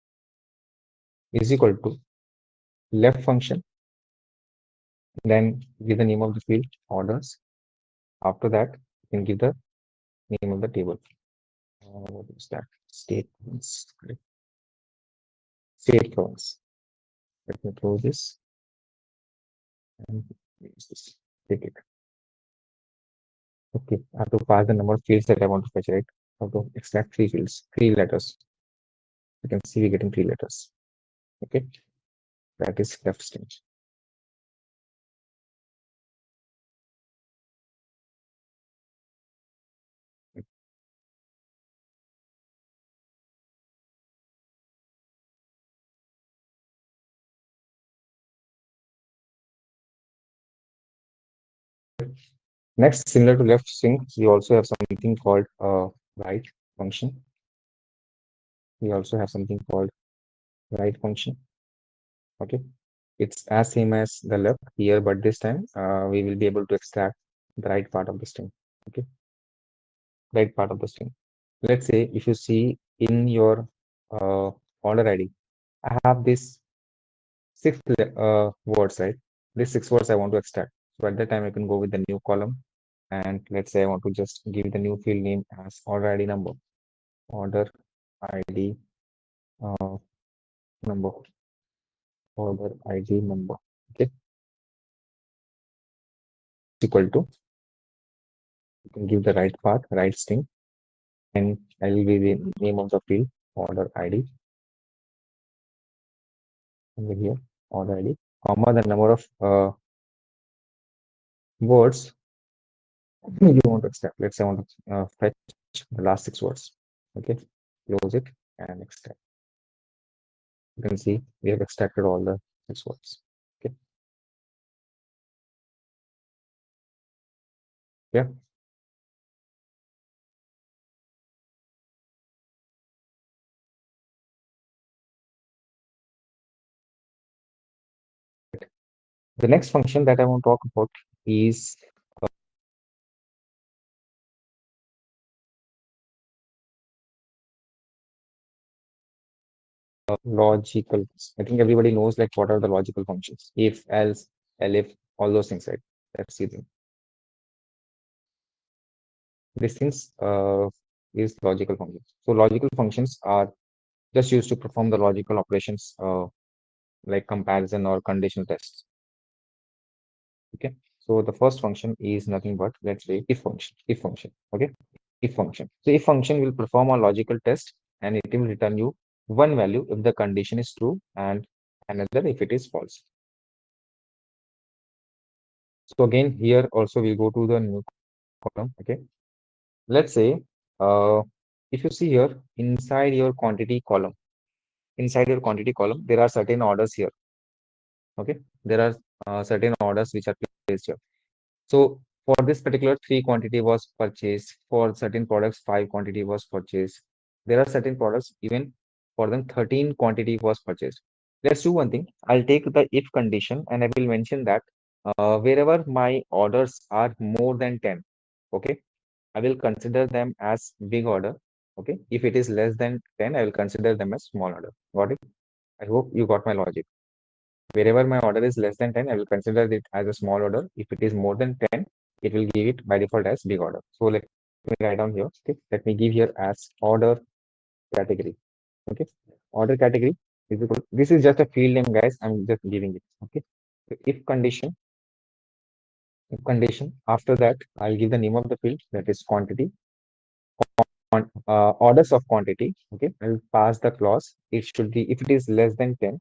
is equal to left function. Then give the name of the field orders. After that, you can give the name of the table. What is that? Statements. Correct. State province. Let me close this and use this. Take it. Okay, I have to pass the number of fields that I want to fetch, right? I have to extract three fields, three letters. You can see we're getting three letters. Okay, that is left string. Next, similar to left string, we also have something called right function. We also have something called right function. Okay, it's as same as the left here, but this time we will be able to extract the right part of the string. Okay, right part of the string. Let's say if you see in your order ID, I have this six words, right? These six words I want to extract. So at that time, I can go with the new column. And let's say I want to just give the new field name as order ID number. Order ID number. Order ID number. Okay. Equal to, you can give the right path, right string. And I will be the name of the field, order ID. Over here, order ID, comma, the number of words you want to extract. Let's say I want to fetch the last six words. Okay, close it and extract. You can see we have extracted all the six words. Okay. Yeah. The next function that I want to talk about is logical. I think everybody knows like what are the logical functions. If, else, elif, all those things, right? Let's see them. These things is logical functions. So logical functions are just used to perform the logical operations like comparison or conditional tests. Okay. So the first function is nothing but, let's say, if function. If function. Okay. If function. So if function will perform a logical test and it will return you one value if the condition is true and another if it is false. So again, here also we go to the new column. Okay. Let's say if you see here inside your quantity column, there are certain orders here. Okay. There are certain orders which are placed here. So For this particular 3 quantity was purchased. For certain products, 5 quantity was purchased. There are certain products, even for them, 13 quantity was purchased. Let's do one thing. I'll take the if condition and I will mention that wherever my orders are more than 10, okay, I will consider them as big order. Okay. If it is less than 10, I will consider them as small order. Got it? I hope you got my logic. Wherever my order is less than 10, I will consider it as a small order. If it is more than 10, it will give it by default as big order. So let me write down here. Okay. Let me give here as order category. Okay. Order category is equal. This is just a field name, guys. I'm just giving it. Okay. So if condition, after that, I'll give the name of the field, that is quantity, orders of quantity. Okay. I'll pass the clause. It should be, if it is less than 10,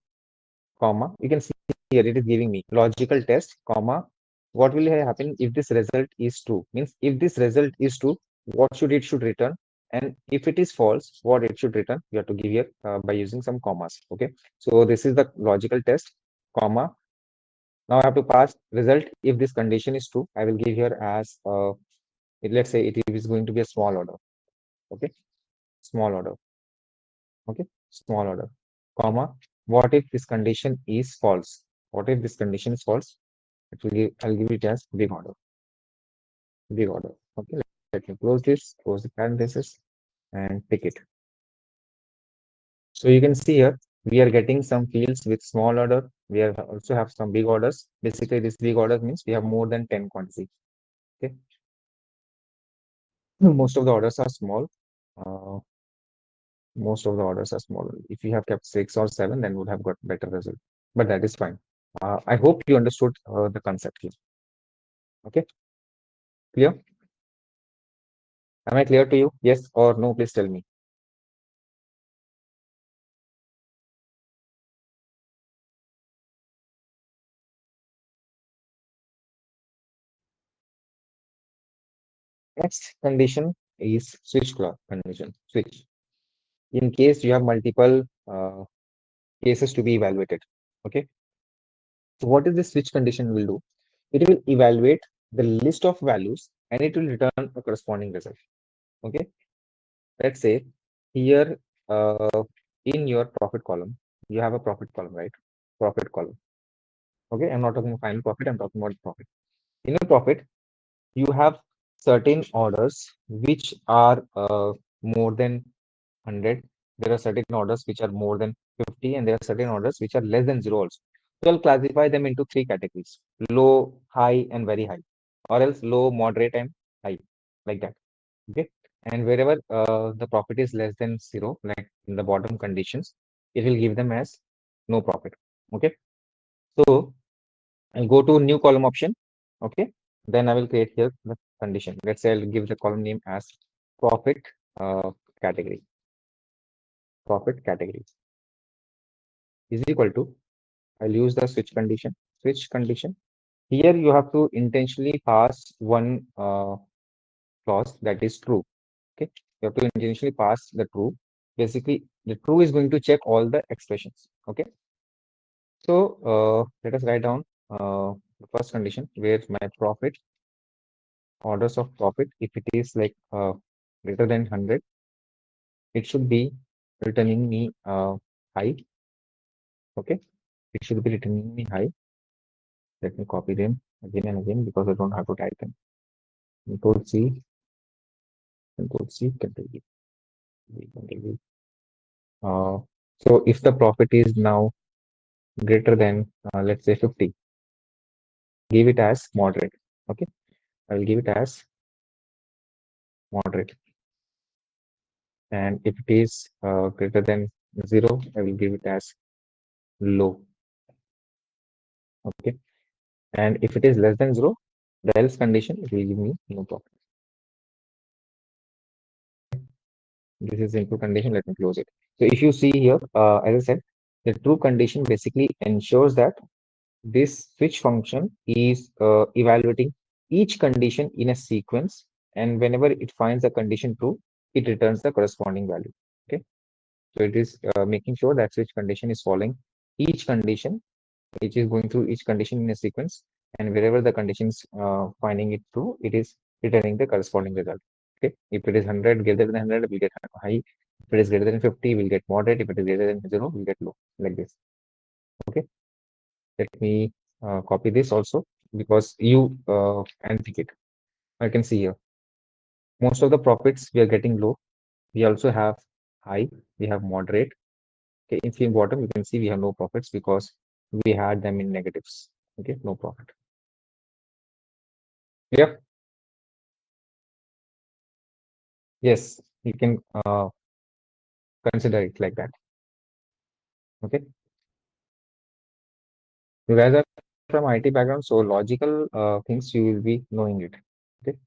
comma, you can see here it is giving me logical test, comma, what will happen if this result is true? Means if this result is true, what should it should return? And if it is false, what it should return? You have to give here by using some commas. Okay. So this is the logical test, comma. Now I have to pass result. If this condition is true, I will give here as let's say it is going to be a small order. Okay. Small order. Okay. Small order, comma. What if this condition is false? What if this condition is false? It will give, I'll give it as big order. Big order. Okay. Let me close this, close the parenthesis, and pick it. So you can see here, we are getting some fields with small order. We are also have some big orders. Basically, this big order means we have more than 10 quantity. Okay. Most of the orders are small. Uh, most of the orders are small. If you have kept 6 or 7, then would have got better result. But that is fine. I hope you understood the concept here. Okay. Clear? Am I clear to you? Yes or no? Please tell me. Next condition is switch clause condition. Switch. In case you have multiple cases to be evaluated. Okay. So what is the switch condition will do? It will evaluate the list of values and it will return a corresponding result. Okay. Let's say here in your profit column, you have a profit column, right? Profit column. Okay. I'm not talking about final profit. I'm talking about profit. In your profit, you have certain orders which are more than 100. There are certain orders which are more than 50, and there are certain orders which are less than 0 also. So I'll classify them into 3 categories: low, high, and very high, or else low, moderate, and high, like that. Okay. And wherever the profit is less than 0, like in the bottom conditions, it will give them as no profit. Okay. So I'll go to new column option. Okay. Then I will create here the condition. Let's say I'll give the column name as profit uh, category. Profit category is equal to, I'll use the switch condition. Switch condition. Here you have to intentionally pass one clause, that is true. Okay. You have to intentionally pass the true. Basically, the true is going to check all the expressions. Okay. So let us write down the first condition where my profit, orders of profit, if it is like greater than 100, it should be returning me high. Okay. It should be returning me high. Let me copy them again and again because I don't have to type them. Control C, Control C, Control V, Control V. So if the profit is now greater than, let's say 50, give it as moderate. Okay. I will give it as moderate. And if it is greater than 0, I will give it as low. Okay. And if it is less than 0, the else condition, it will give me no profit. This is input condition. Let me close it. So if you see here, as I said, the true condition basically ensures that this switch function is evaluating each condition in a sequence, and whenever it finds a condition true, it returns the corresponding value. Okay. So it is making sure that switch condition is following each condition, which is going through each condition in a sequence. and wherever the conditions finding it true, it is returning the corresponding result. Okay, if it is 100 greater than 100, we'll get high. If it is greater than 50, we'll get moderate. If it is greater than 0, we'll get low, like this. Okay, let me copy this also, because you can pick it. I can see here most of the profits we are getting low. We also have high, we have moderate. Okay, if in bottom, you can see we have no profits because we had them in negatives. Okay, no profit. Yep. Yes, you can consider it like that. Okay, you guys are from IT background, so logical things you will be knowing it. Okay.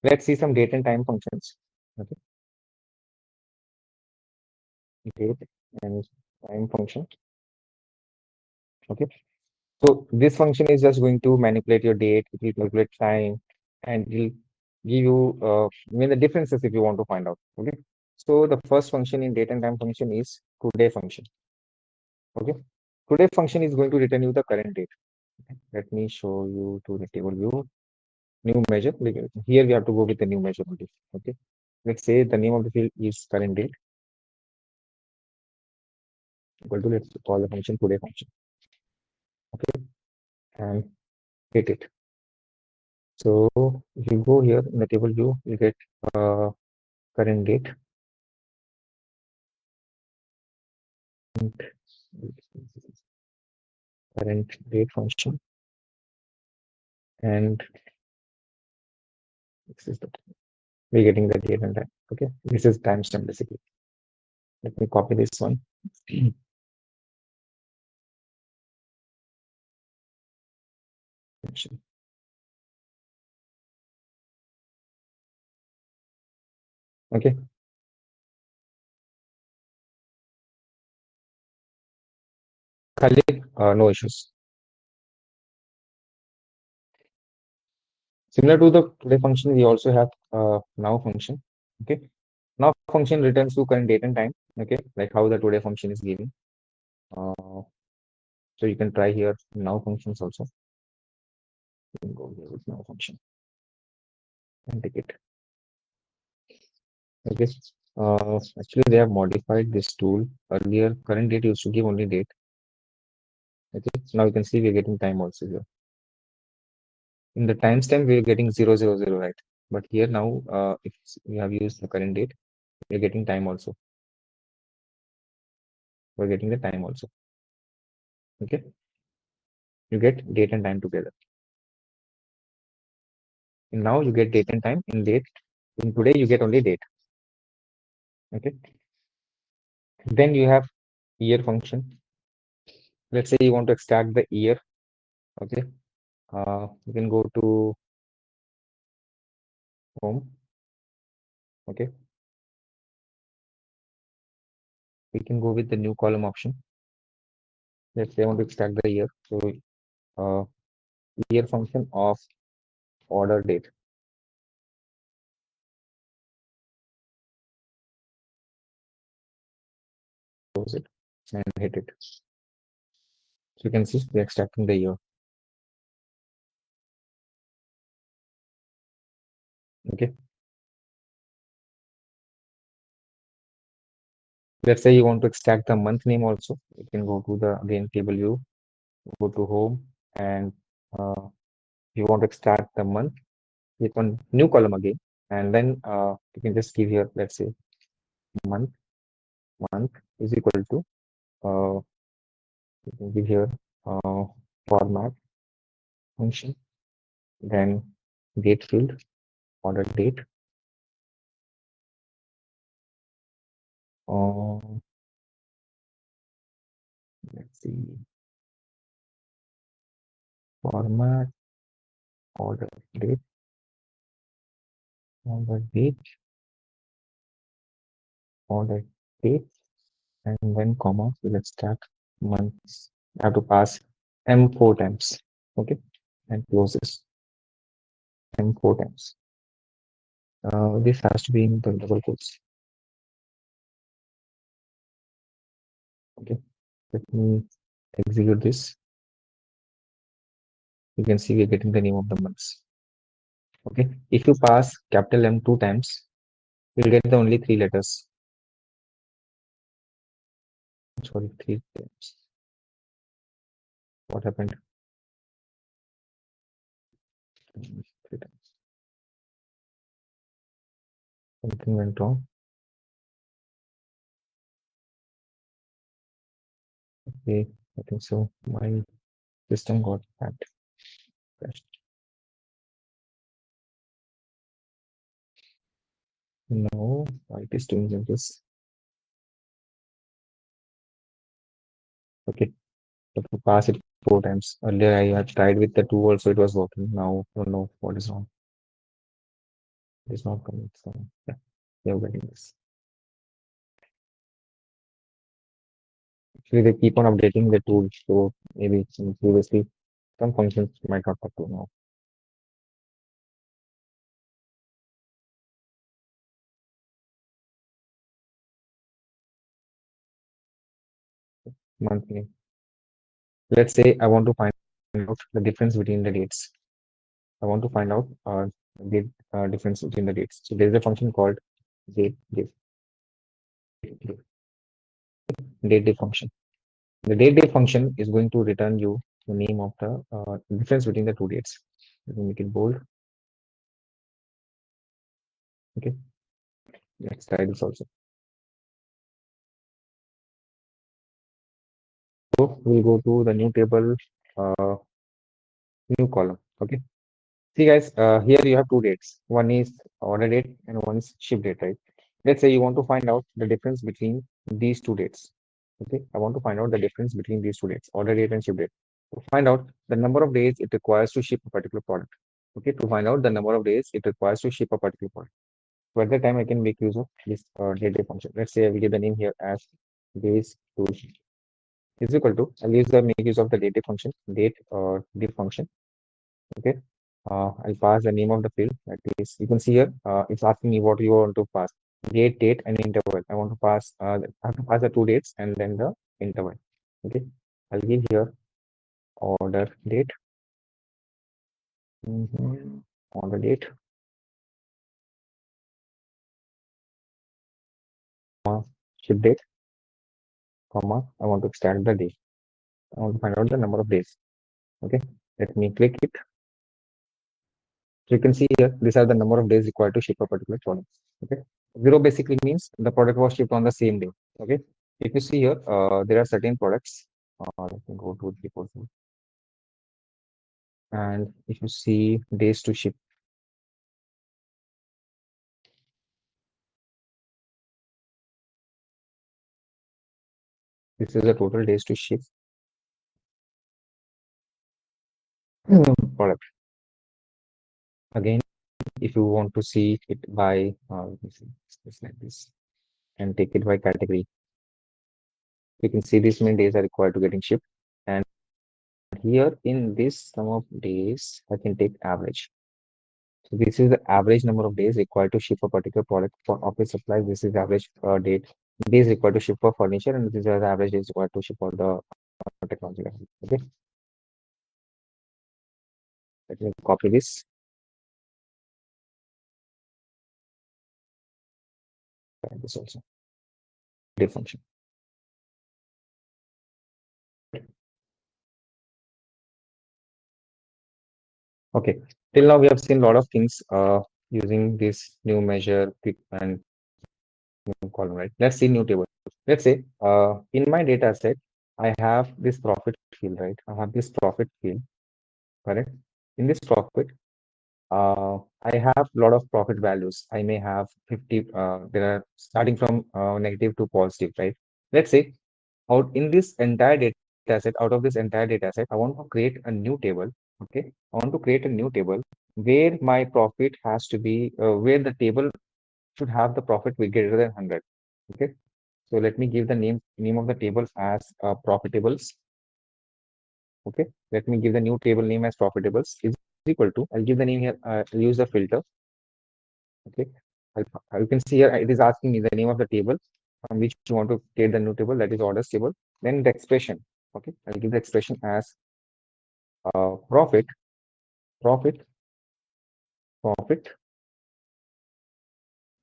Let's see some date and time functions. Okay, date and time function. Okay, so this function is just going to manipulate your date, it will calculate time, and it will give you the differences if you want to find out. Okay, so the first function in date and time function is today function. Okay, today function is going to return you the current date. Okay. Let me show you to the table view. New measure. Here we have to go with the new measure only. Okay. Let's say the name of the field is current date. Equal to, let's call the function today function. Okay. And hit it. So if you go here in the table view, you get current date. Current date function. And this is the, we're getting the date and time. Okay. This is timestamp basically. Let me copy this one. Okay. Khalid, no issues. Similar to the today function, we also have now function. Okay. Now function returns to current date and time. Okay. Like how the today function is giving. So you can try here now functions also. You can go here with now function and take it. Okay. Actually, they have modified this tool. Earlier, current date used to give only date. Okay. Now you can see we're getting time also here. In the timestamp, we're getting 000, right? But here now, if we have used the current date, we're getting time also. We're getting the time also. Okay. You get date and time together. And now you get date and time in date. In today, you get only date. Okay. Then you have year function. Let's say you want to extract the year. Okay. You can go to home. Okay. We can go with the new column option. Let's say I want to extract the year. So uh, year function of order date. Close it and hit it. So you can see we're extracting the year. Okay. Let's say you want to extract the month name also. You can go to the again table view, go to home, and you want to extract the month, click on new column again, and then you can just give here, let's say month is equal to you can give here format function, then date field, order date, uh, let's see, format, order date, order date, order date, and then comma, we'll extract months. I have to pass M 4 times. Okay, and close this M 4 times. This has to be in the double quotes. Okay, let me execute this. You can see we're getting the name of the months. Okay. If you pass capital M 2 times, you'll get the only 3 letters. Sorry, 3 times. What happened? 3 times. Something went wrong. Okay, I think so. My system got hacked. Crashed. No, why it is doing like this? Okay, so to pass it 4 times. Earlier I had tried with the 2 also, it was working. Now I don't know what is wrong. It is not coming. So yeah, we are getting this. Actually, they keep on updating the tool, so maybe previously some functions might not have to now. Monthly. Let's say I want to find out the difference between the dates. I want to find out the difference between the dates. So there is a function called date day function. The date function is going to return you the name of the difference between the two dates. Let me make it bold. Okay, let's try this also. So we'll go to the new table, new column. Okay. See guys, here you have two dates. One is order date and one is ship date, right? Let's say you want to find out the difference between these two dates. Okay, I want to find out the difference between these two dates, order date and ship date. To find out the number of days it requires to ship a particular product. Okay, to find out the number of days it requires to ship a particular product. So at that time, I can make use of this date function. Let's say I will give the name here as days to is equal to, I'll use the make use of the date function, date or diff function. Okay. I'll pass the name of the field. That is, you can see here, it's asking me what you want to pass. Date, and interval. I want to pass, I have to pass the two dates and then the interval. Okay. I'll give here order date. Order date. Ship date, comma. I want to extend the day. I want to find out the number of days. Okay. Let me click it. So you can see here, these are the number of days required to ship a particular product. Okay. Zero basically means the product was shipped on the same day. Okay. If you see here, there are certain products. Let me go to the portion. And if you see days to ship, this is the total days to ship product. Again, if you want to see it by, let me see, it's like this, and take it by category. You can see this many days are required to getting shipped. And here in this sum of days, I can take average. So this is the average number of days required to ship a particular product for office supplies. This is the average days required to ship for furniture, and this is the average days required to ship for the technology. Okay, let me copy this. And this also div function. Okay, till now we have seen a lot of things using this new measure pick and new column. Right? Let's see new table. Let's say in my data set, I have this profit field. Right? I have this profit field. Correct. In this profit, I have a lot of profit values. I may have 50, there are starting from negative to positive, right? Let's say out in this entire data set, out of this entire data set, I want to create a new table. Okay. I want to create a new table where my profit has to be, where the table should have the profit be greater than 100. Okay. So let me give the name of the table as profitables. Okay, let me give the new table name as profitables is equal to, I'll give the name here, I'll use the filter. Okay, you can see here it is asking me the name of the table from which you want to create the new table, that is orders table. Then the expression Okay, I'll give the expression as profit, profit, profit.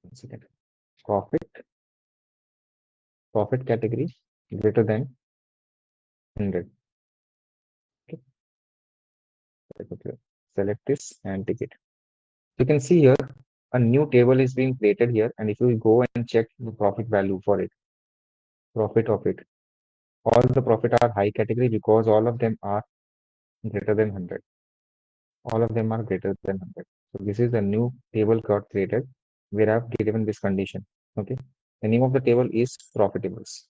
One second. Profit, profit category greater than 100. Okay, select this and take it. You can see here a new table is being created here, and if you go and check the profit value for it, profit of it, all the profit are high category because all of them are greater than 100. All of them are greater than 100. So this is a new table got created where I've given this condition. Okay. The name of the table is profitables.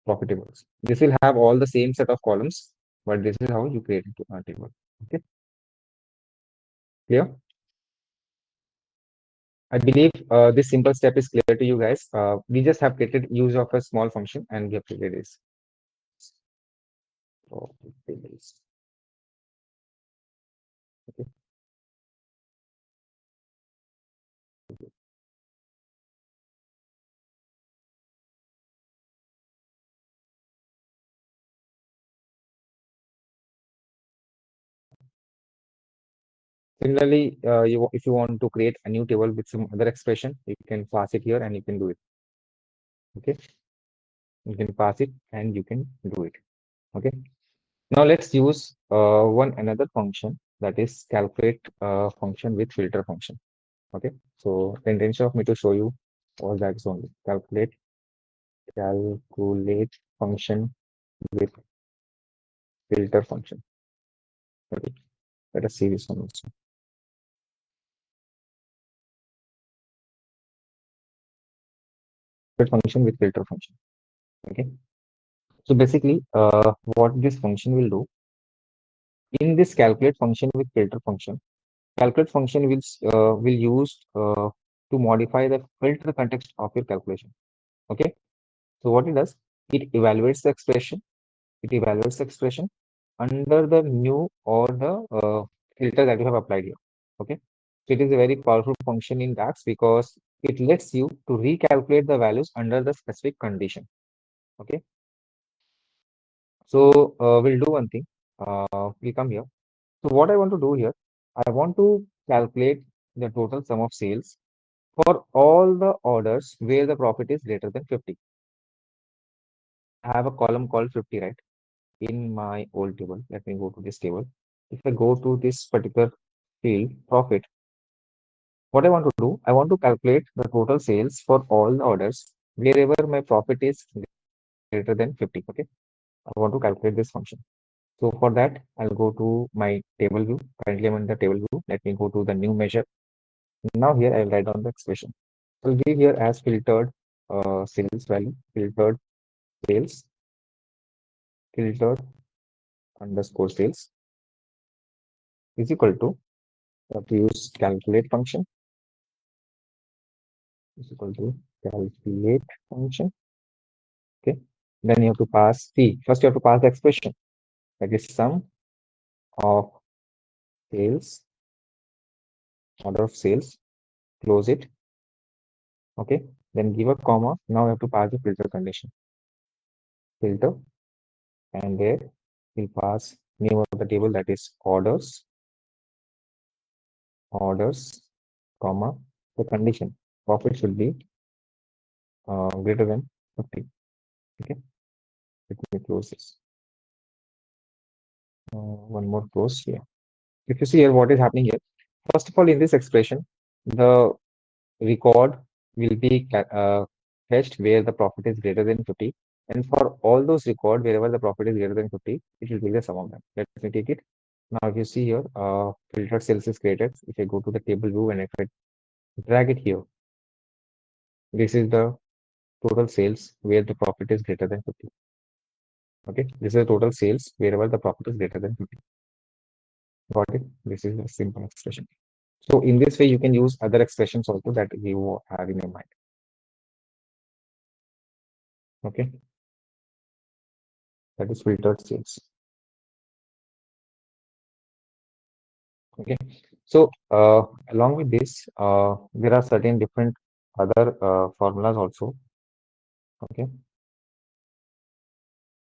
Profitables. This will have all the same set of columns, but this is how you create a table. Okay. Clear? I believe this simple step is clear to you guys. We just have created use of a small function and we have created this. Profitables. Okay. Similarly, if you want to create a new table with some other expression, you can pass it here and you can do it. Okay, you can pass it and you can do it. Okay, now let's use one another function, that is calculate function with filter function. Okay, so the intention of me to show you all that is only calculate function with filter function. Okay, let us see this one also. Function with filter function. Okay, so basically what this function will do in this calculate function with filter function, calculate function will use to modify the filter context of your calculation. Okay, so what it does, it evaluates the expression, under the new or the filter that you have applied here. Okay, so it is a very powerful function in DAX because it lets you to recalculate the values under the specific condition. Okay, so we'll do one thing. We'll come here. So what I want to do here, I want to calculate the total sum of sales for all the orders where the profit is greater than 50. I have a column called 50, right? In my old table. Let me go to this table. If I go to this particular field, profit, what I want to do, I want to calculate the total sales for all the orders wherever my profit is greater than 50. Okay. I want to calculate this function. So for that, I'll go to my table view. Currently, I'm in the table view. Let me go to the new measure. Now here I'll write down the expression. I'll give here as filtered sales value, filtered sales, filtered underscore sales is equal to, have to use calculate function, is equal to calculate function. Okay. Then you have to pass first you have to pass the expression, that is sum of sales, order of sales, close it. Okay. Then give a comma. Now you have to pass the filter condition. Filter, and there we pass name of the table, that is orders, comma, the condition profit should be greater than 50. Okay, let me close this. One more close here. If you see here what is happening here, first of all, in this expression, the record will be fetched where the profit is greater than 50, and for all those record wherever the profit is greater than 50, it will be the sum of them. Let me take it. Now if you see here, filtered sales is created. If I go to the table view and if I drag it here, this is the total sales where the profit is greater than 50. Okay, this is the total sales wherever the profit is greater than 50. Got it? This is a simple expression. So in this way, you can use other expressions also that you have in your mind. Okay, that is filtered sales. Okay, so along with this, there are certain different other formulas also. Okay,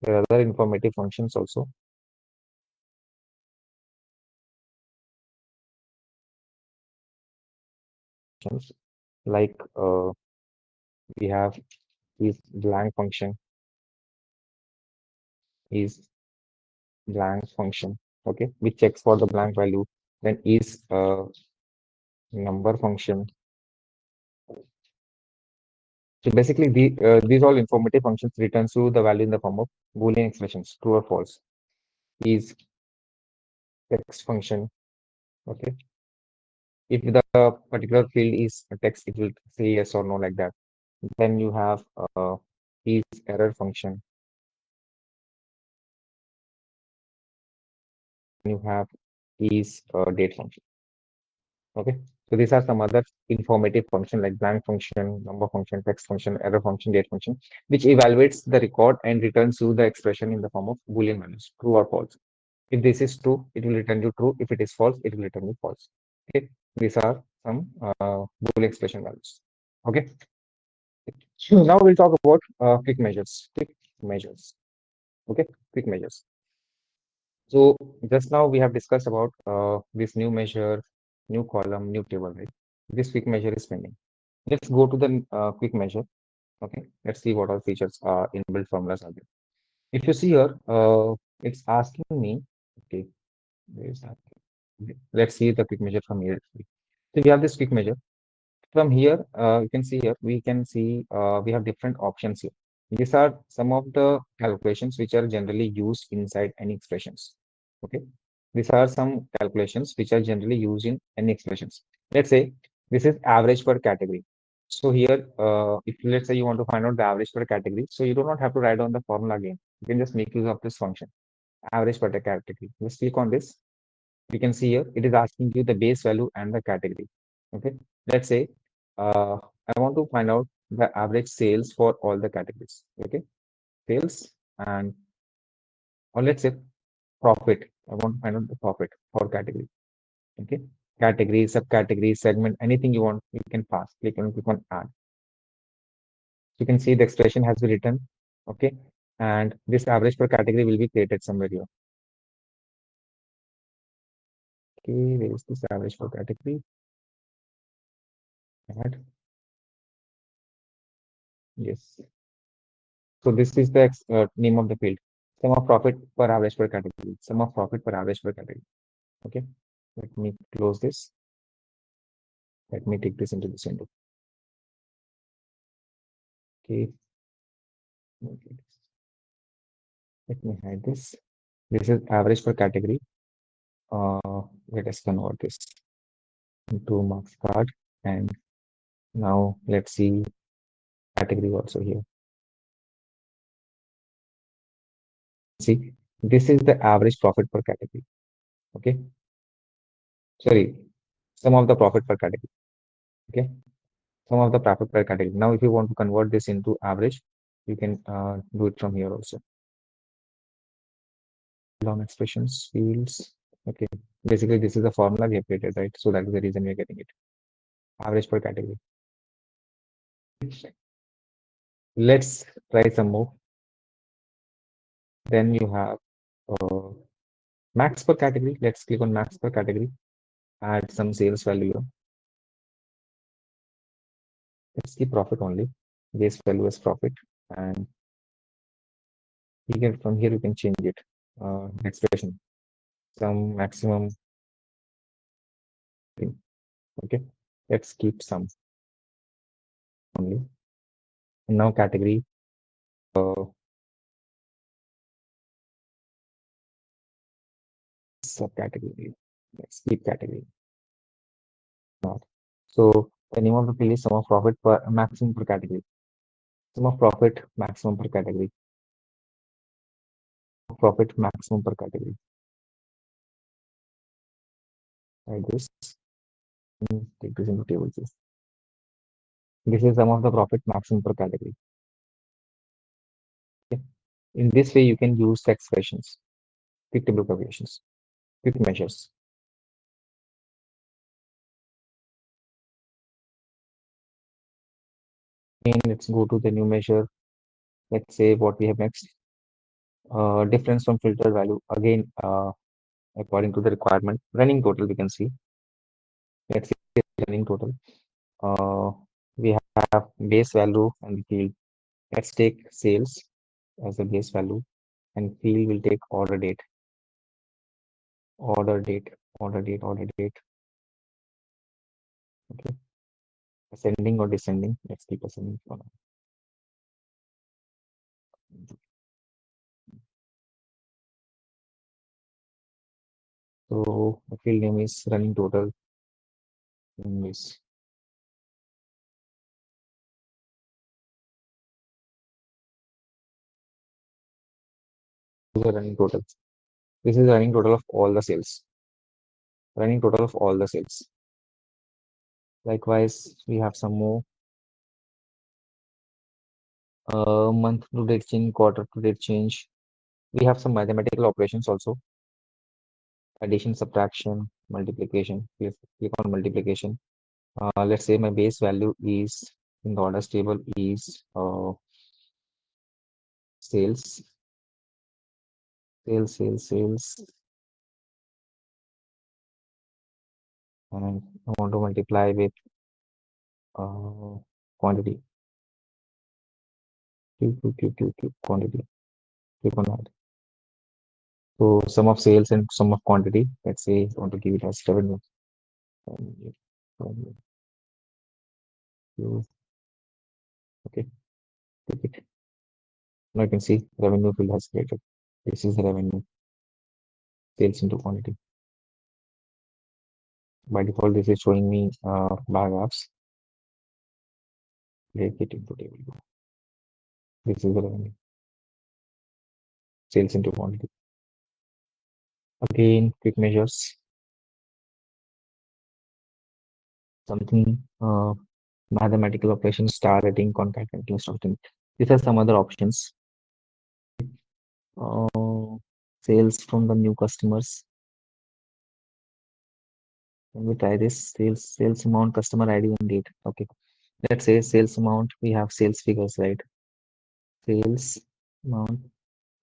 There are other informative functions also. Like we have is blank function, is blank function, okay, which checks for the blank value. Then is number function. So basically, these all informative functions returns you the value in the form of Boolean expressions, true or false. Is text function, okay. If the particular field is a text, it will say yes or no like that. Then you have is error function. You have is date function. Okay. So these are some other informative function like blank function, number function, text function, error function, date function, which evaluates the record and returns you the expression in the form of Boolean values, true or false. If this is true, it will return you true. If it is false, it will return you false. Okay. These are some Boolean expression values. Okay. So now we'll talk about quick measures. Quick measures. Okay. Quick measures. So just now we have discussed about this new measure, new column, new table, right? This quick measure is pending. Let's go to the quick measure. Okay, let's see what all features are inbuilt formulas are there. If you see here, it's asking me, okay, where is that? Okay, let's see the quick measure from here. So we have this quick measure. From here, you can see here, we can see we have different options here. These are some of the calculations which are generally used inside any expressions. Okay. These are some calculations which are generally used in any expressions. Let's say this is average per category. So here, if let's say you want to find out the average per category, so you do not have to write down the formula again. You can just make use of this function, average per category. Just click on this. You can see here, it is asking you the base value and the category. Okay. Let's say uh, I want to find out the average sales for all the categories. Okay. Sales and or let's say profit. I want to find out the profit for category. Okay. Category, subcategory, segment, anything you want, you can pass. Click on add. You can see the expression has been written. Okay. And this average per category will be created somewhere here. Okay, where is this average per category? Add. Yes. So this is the name of the field. Sum of profit per average per category. Sum of profit per average per category. Okay. Let me close this. Let me take this into this window. Okay. Okay. Let me hide this. This is average per category. Let us convert this into marks card. And now let's see category also here. See, this is the average profit per category. Okay. Sorry, sum of the profit per category. Okay. Sum of the profit per category. Now, if you want to convert this into average, you can do it from here also. Long expressions, fields. Okay. Basically, this is the formula we have created, right? So that is the reason we are getting it. Average per category. Let's try some more. Then you have max per category. Let's click on max per category. Add some sales value here. Let's keep profit only. Base value is profit. And you can from here you can change it. Expression. Some maximum thing. Okay. Let's keep some only. And now category. Subcategory. Let's keep category. Not. So the name of the field is sum of profit per maximum per category. Sum of profit maximum per category. Profit maximum per category. Like this. Take this into table. This is sum of the profit maximum per category. Okay. In this way, you can use the expressions, quick table calculations, quick measures. And let's go to the new measure. Let's say what we have next. Difference from filter value. Again, according to the requirement, running total we can see. Let's see running total. Uh, we have base value and field. Let's take sales as a base value, and field will take order date, order date, order date, order date. Okay, ascending or descending. Let's keep ascending for now. So the field name is running total. Is the running total. This is the running total of all the sales. Running total of all the sales. Likewise, we have some more month to date change, quarter to date change. We have some mathematical operations also. Addition, subtraction, multiplication. Click on multiplication. Let's say my base value is in the orders table is sales, sales, and I want to multiply with quantity. Quantity. Click on that. So sum of sales and sum of quantity. Let's say I want to give it as revenue. Okay, click it. Now you can see revenue field has created. This is the revenue, sales into quantity. By default, this is showing me bar graphs. Break it into table. This is the revenue, sales into quantity. Again, quick measures. Something mathematical operation, star rating, contact, and something. These are some other options. Sales from the new customers. Let me try this. Sales amount, customer ID, and date. Okay. Let's say sales amount. We have sales figures, right? Sales amount,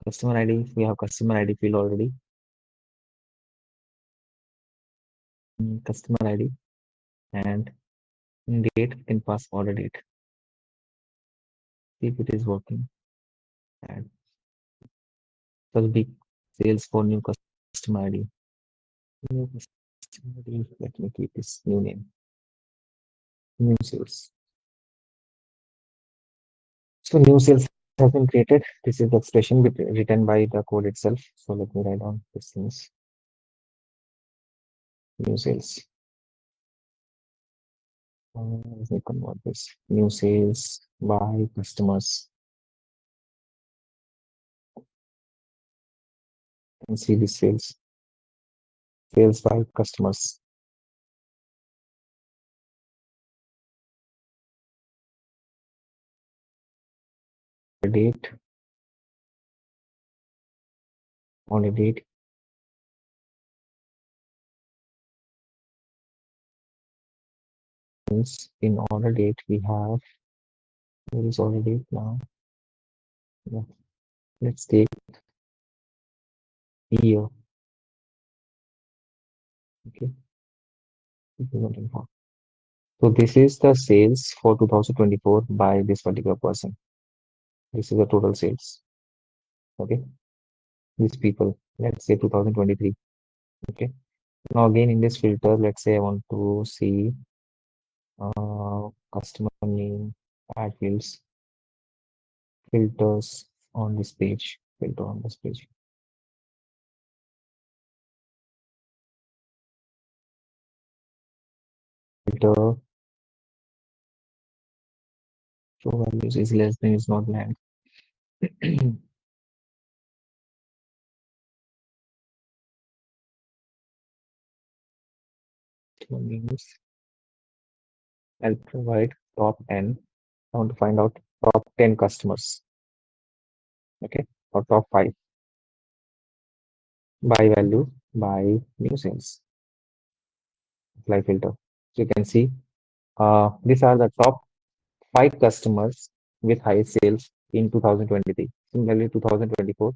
customer ID. We have customer ID field already. Customer ID and date can pass order date. See if it is working. And so big sales for new customer ID. New customer ID. Let me keep this new name. New sales. So new sales has been created. This is the expression written by the code itself. So let me write down these things. New sales. Let me convert this. New sales by customers. And see the sales. Sales by customers. The date. On a date. In order date we have, where is order date now? Yeah. Let's take year. Okay. So this is the sales for 2024 by this particular person. This is the total sales. Okay. These people, let's say 2023. Okay. Now again in this filter, let's say I want to see customer name, add fields, filters on this page, filter on this page. Filter show values is less than is not blank. Means I'll provide top N. I want to find out top 10 customers. Okay, or top 5 by value by new sales. Apply filter. So you can see these are the top 5 customers with high sales in 2023. Similarly, 2024,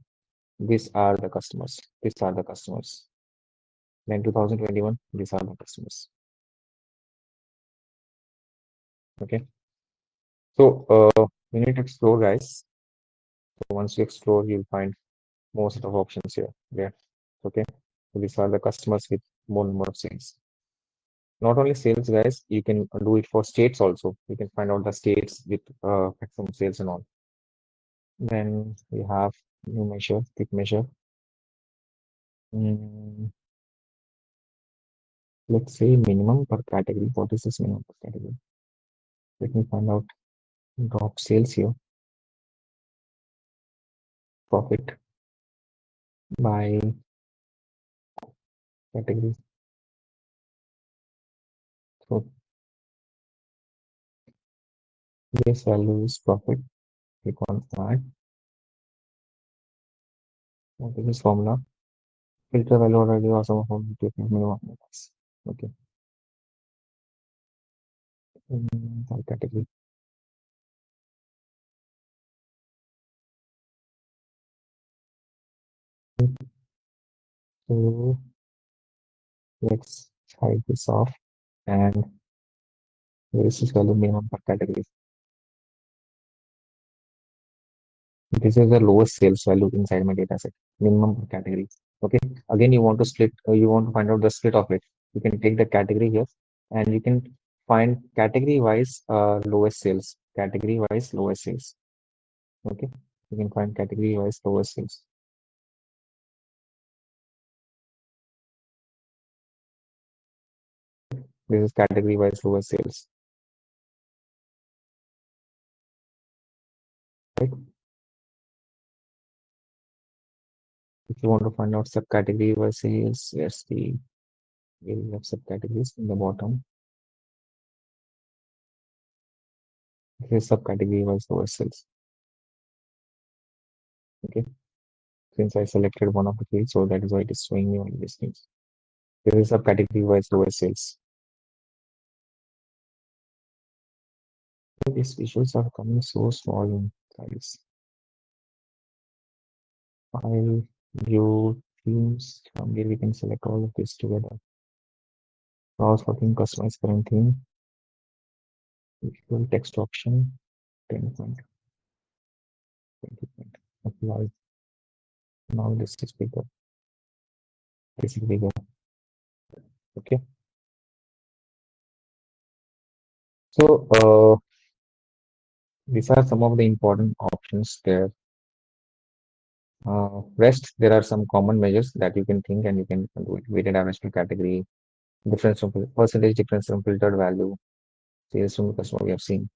these are the customers. These are the customers. Then 2021, these are the customers. Okay. So you need to explore, guys. So once you explore, you'll find more set of options here. Yeah. Okay. So these are the customers with more number of sales. Not only sales, guys, you can do it for states also. You can find out the states with maximum sales and all. Then we have new measure, quick measure. Mm, let's say minimum per category. What is this minimum per category? Let me find out drop sales here. Profit by category. So base value is profit. Click on add. What is this formula? Filter value already also minimum. Okay. By category. So let's hide this off and this is value minimum per category. This is the lowest sales value inside my data set, minimum per category. Okay. Again, you want to split, you want to find out the split of it. You can take the category here and you can find category wise lowest sales. Category wise lowest sales. Okay. You can find category wise lowest sales. This is category wise lowest sales. Right. If you want to find out subcategory wise sales, let's see. We have subcategories in the bottom. This is subcategory wise lowest sales. Okay. Since I selected one of the fields, so that is why it is showing me only these things. This is subcategory wise lowest sales. These visuals are coming so small in size. File, view, themes. From here we can select all of this together. Browse for theme, customize current theme. Visual text option. 10 point. 20 point. Apply. Now this is bigger. This is bigger. Okay. So these are some of the important options there. Rest, there are some common measures that you can think and you can do it. Weighted average per category, difference from percentage difference from filtered value, sales from the customer we have seen.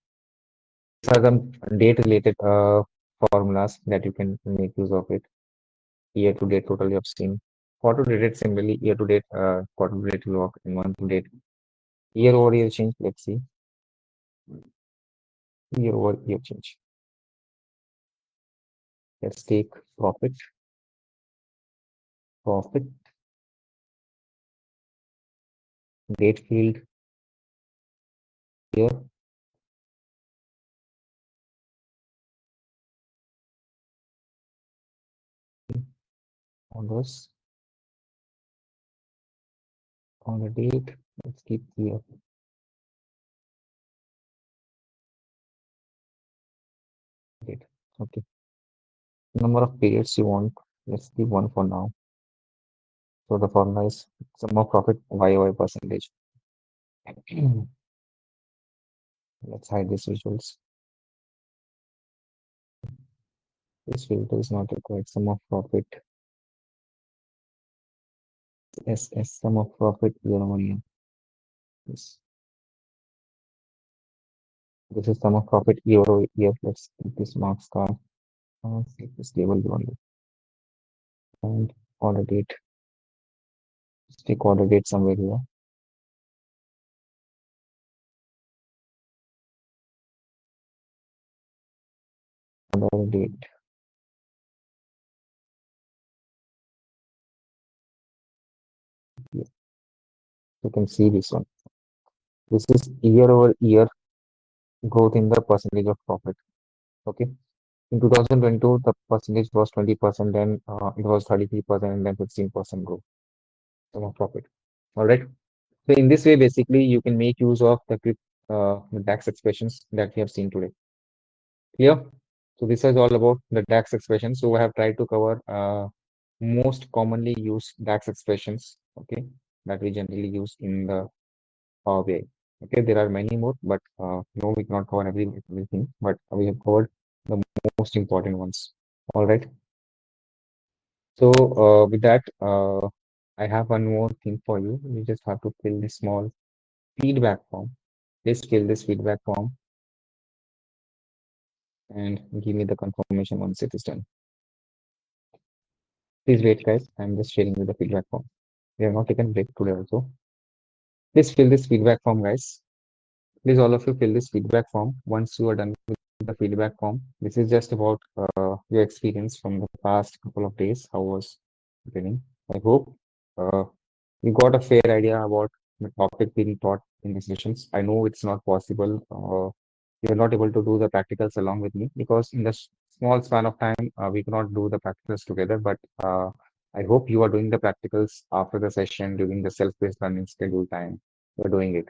These are some date related formulas that you can make use of it. Year to date total you have seen. Quarter to date similarly, year to date, quarter to date log, and month to date. Year over year change, let's see. Year over year change. Let's take profit. Profit. Date field. Year. Orders. On the date, let's keep year. Date. Okay. Number of periods you want, let's keep one for now. So the formula is sum of profit YOY percentage. Let's hide these visuals. This filter is not required. Sum of profit. SS sum of profit year over year. Yes. This is sum of profit year over year. Let's keep this mark star. Keep this label only. And order date. Stick order date somewhere here. Order date. Here. You can see this one. This is year over year growth in the percentage of profit. Okay. In 2022, the percentage was 20%, then it was 33%, and then 16% growth sum of profit. All right. So in this way, basically, you can make use of the DAX expressions that we have seen today. Clear? So this is all about the DAX expressions. So I have tried to cover most commonly used DAX expressions, okay, that we generally use in the Power BI. Okay, there are many more, but no, we cannot cover everything, but we have covered the most important ones. All right. So with that, I have one more thing for you. You just have to fill this small feedback form. Please fill this feedback form and give me the confirmation once it is done. Please wait, guys. I'm just sharing with the feedback form. We have not taken break today also. Please fill this feedback form, guys. Please, all of you, fill this feedback form. Once you are done with the feedback form, this is just about your experience from the past couple of days. How was training? I hope uh, you got a fair idea about the topic being taught in the sessions. I know it's not possible. You're not able to do the practicals along with me because in the small span of time, we cannot do the practicals together. But I hope you are doing the practicals after the session during the self-paced learning schedule time. You're doing it.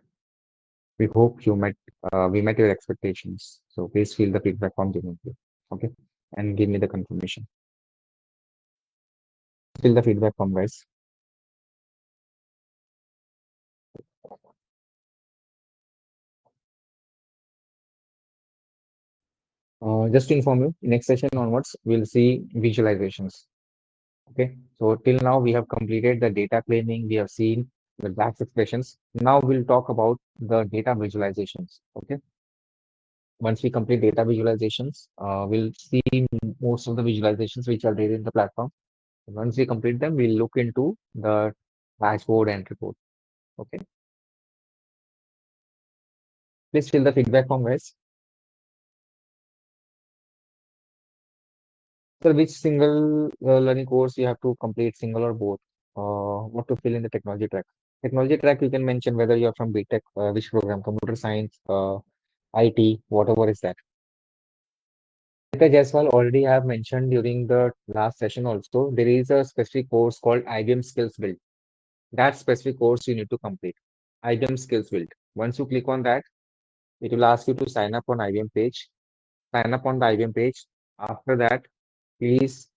We hope we met your expectations. So please fill the feedback form genuinely. Okay. And give me the confirmation. Fill the feedback form, guys. Just to inform you, next session onwards, we'll see visualizations. Okay. So till now we have completed the data cleaning. We have seen the DAX expressions. Now we'll talk about the data visualizations. Okay. Once we complete data visualizations, we'll see most of the visualizations which are there in the platform. Once we complete them, we'll look into the dashboard and report. Okay. Please fill the feedback form, guys. So which single learning course you have to complete, single or both? What to fill in the technology track? Technology track, you can mention whether you're from BTech, which program, computer science, IT, whatever is that. Like Jaiswal already have mentioned during the last session also, there is a specific course called IBM Skills Build. That specific course you need to complete. IBM Skills Build. Once you click on that, it will ask you to sign up on IBM page. Sign up on the IBM page. After that, please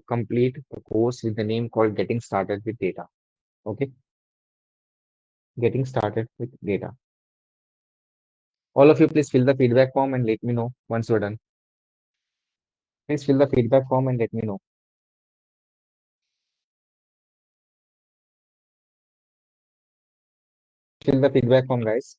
complete a course with the name called Getting Started with Data. Okay, Getting Started with Data. All of you, please fill the feedback form and let me know once you're done. Please fill the feedback form and let me know. Fill the feedback form, guys.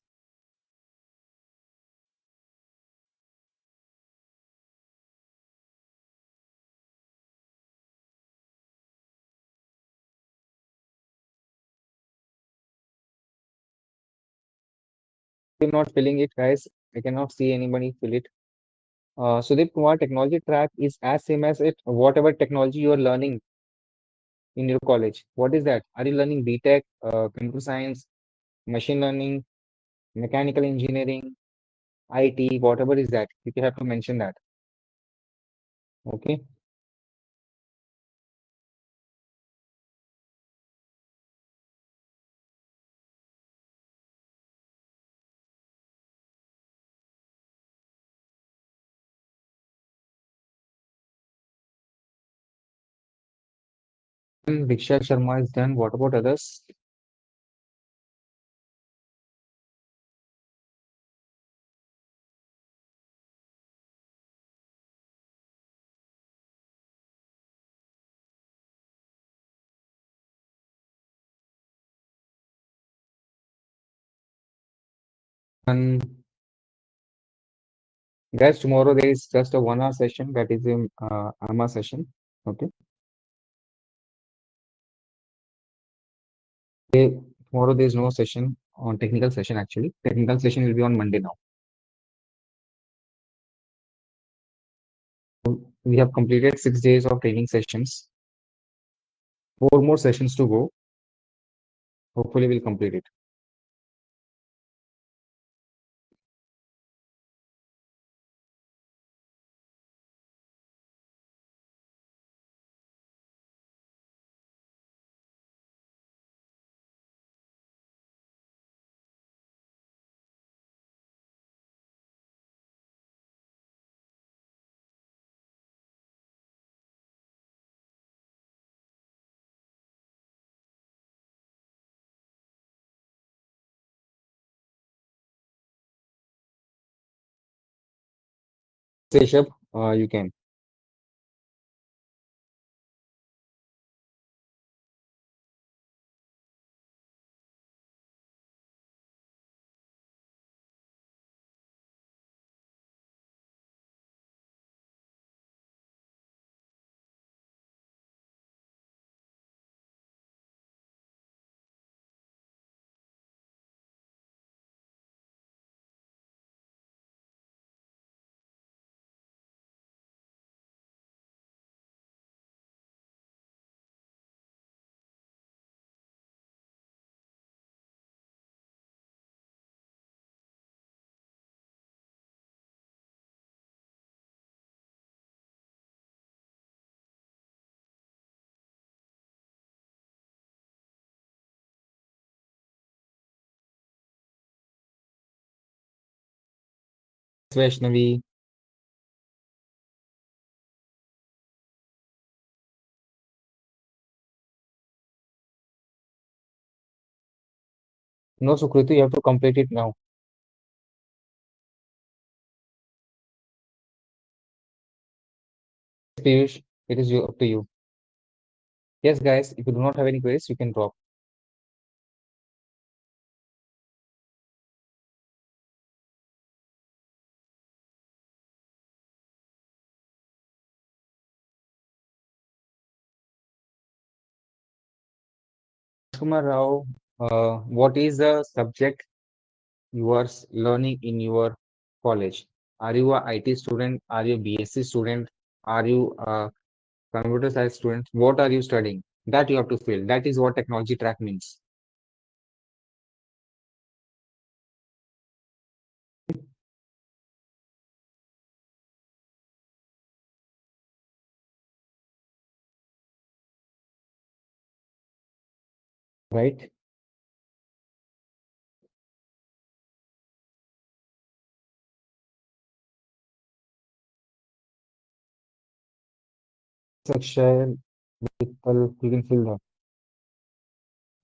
If you're not filling it, guys, I cannot see anybody fill it. Sudeep Kumar, technology track is as same as it whatever technology you are learning in your college. What is that? Are you learning BTech, computer science, machine learning, mechanical engineering, IT, whatever is that? You have to mention that. Okay. And Diksha Sharma is done. What about others? And guys, tomorrow there is just a 1 hour session that is a AMA session. Okay. Tomorrow there is no session on technical session actually. Technical session will be on Monday now. We have completed 6 days of training sessions. 4 more sessions to go. Hopefully we'll complete it. Seshab, you can. Vaishnavi. No, Sukriti, you have to complete it now. Piyush, it is up to you. Yes, guys, if you do not have any queries, you can drop. Kumar Rao, what is the subject you are learning in your college? Are you a IT student? Are you a BSc student? Are you a computer science student? What are you studying? That you have to fill. That is what technology track means, right? Akshay Mittal, you can fill that.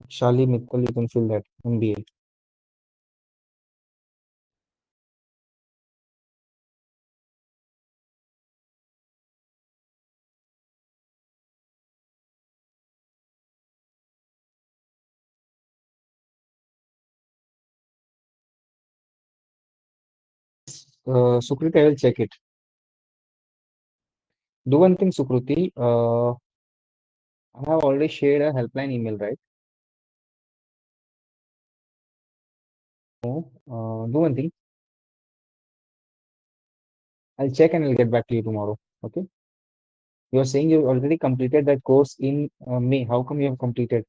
Shali Mittal, you can fill that. MBA. Sukriti, I will check it. Do one thing, Sukruti. I have already shared a helpline email, right? No. Do one thing. I'll check and I'll get back to you tomorrow. Okay. You are saying you already completed that course in May. How come you have completed?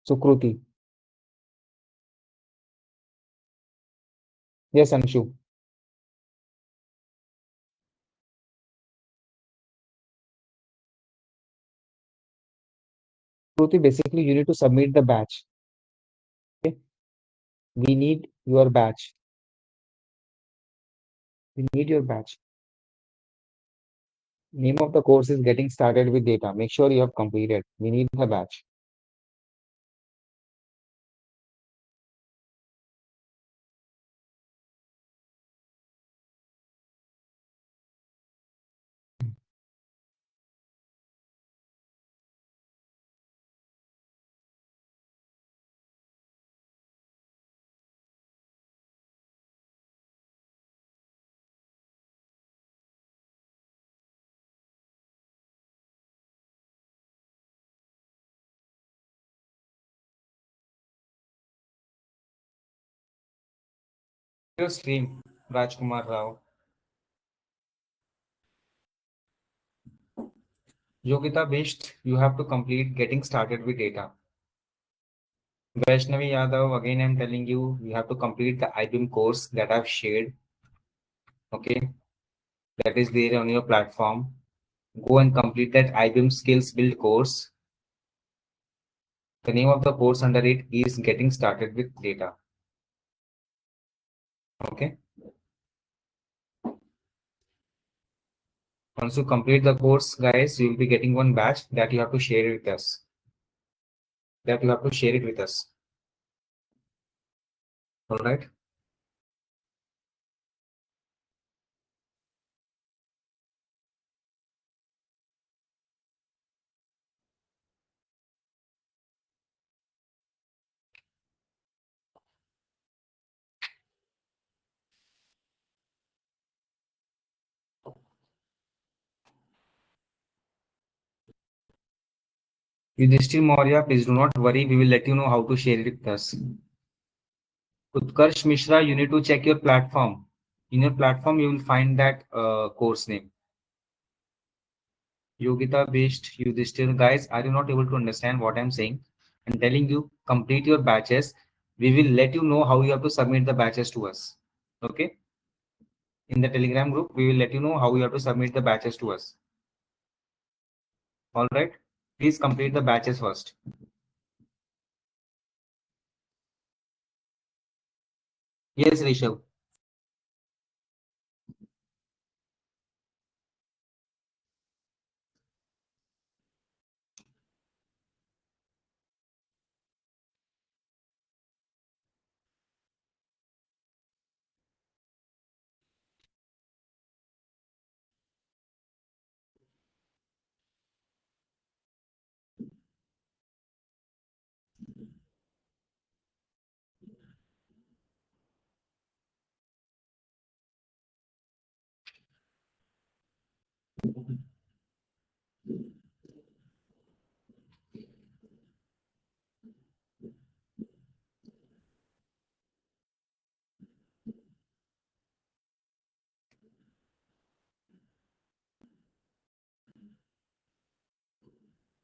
Sukruti. Yes, Anshu. Sukruti, basically, you need to submit the batch. Okay. We need your batch. We need your batch. Name of the course is getting started with data. Make sure you have completed. We need the batch. Your stream, Rajkumar Rao. Yogita based, you have to complete getting started with data. Vaishnavi Yadav, again I'm telling you, you have to complete the IBM course that I've shared. Okay, that is there on your platform. Go and complete that IBM Skills Build course. The name of the course under it is Getting Started with Data. Okay. Once you complete the course, guys, you will be getting one batch that you have to share it with us. That you have to share it with us. All right. Yudhishthir Maurya, please do not worry. We will let you know how to share it with us. Utkarsh Mishra, you need to check your platform. In your platform, you will find that course name. Yogita based Yudhishthir. Guys, are you not able to understand what I'm saying? I'm telling you, complete your batches. We will let you know how you have to submit the batches to us. Okay? In the Telegram group, we will let you know how you have to submit the batches to us. All right? Please complete the batches first. Yes, Rishabh.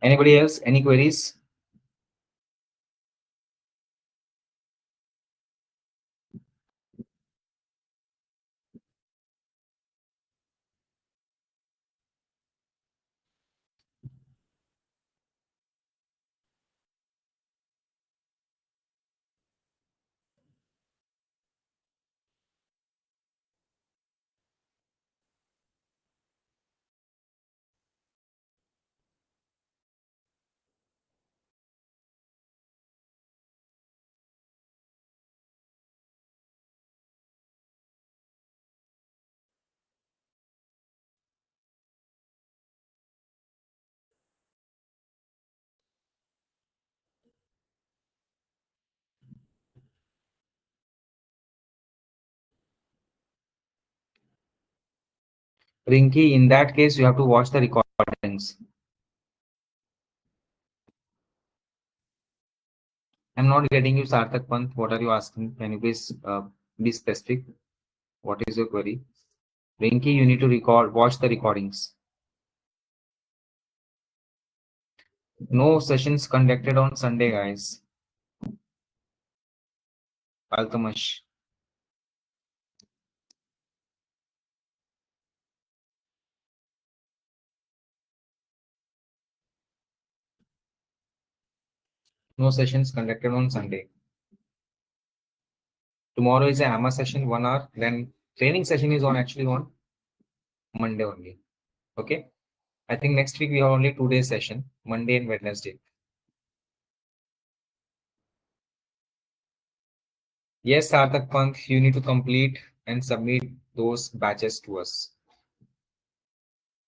Anybody else? Any queries? Rinky, in that case, you have to watch the recordings. I'm not getting you, Sarthak Pant. What are you asking? Can you please be specific? What is your query? Rinky, you need to watch the recordings. No sessions conducted on Sunday, guys. Altamash. No sessions conducted on Sunday. Tomorrow is a AMA session, 1 hour. Then training session is on actually on Monday only. Okay. I think next week we have only 2 days session, Monday and Wednesday. Yes, Sarthak Pant, you need to complete and submit those batches to us.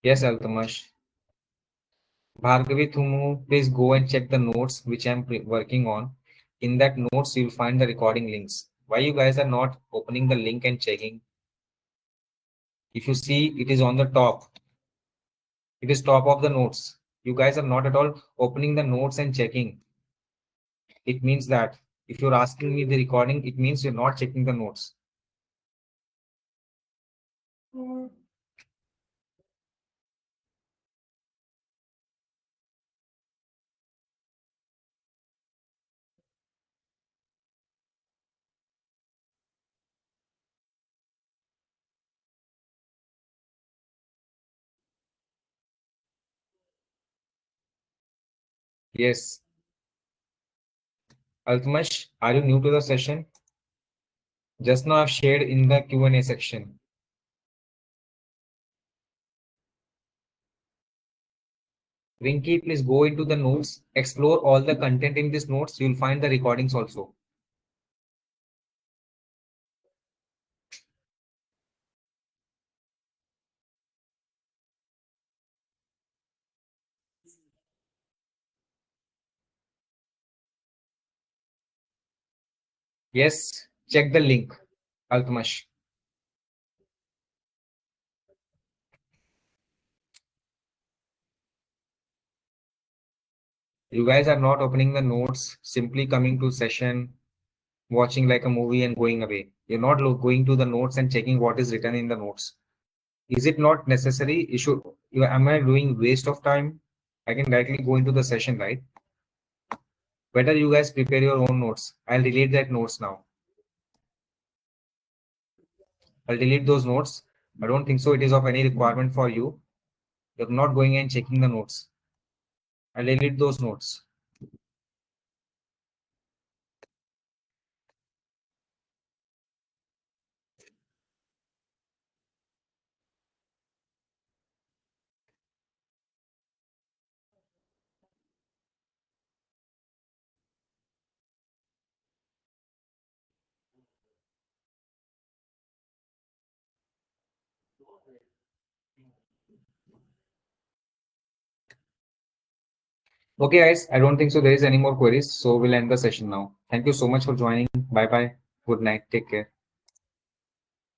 Yes, Altamash. Bhargavi Thumu, please go and check the notes which I'm working on. In that notes, you'll find the recording links. Why you guys are not opening the link and checking? If you see, it is on the top. It is top of the notes. You guys are not at all opening the notes and checking. It means that if you're asking me the recording, it means you're not checking the notes. Yes. Altamash, are you new to the session? Just now I've shared in the Q&A section. Rinky, please go into the notes, explore all the content in these notes. You'll find the recordings also. Yes, check the link, Altamash. You guys are not opening the notes, simply coming to session, watching like a movie and going away. You're not going to the notes and checking what is written in the notes. Is it not necessary? Am I doing waste of time? I can directly go into the session, right? Better you guys prepare your own notes. I'll delete that notes now. I'll delete those notes. I don't think so it is of any requirement for you. You're not going and checking the notes. I'll delete those notes. Okay, guys, I don't think so there is any more queries. So we'll end the session now. Thank you so much for joining. Bye bye. Good night. Take care.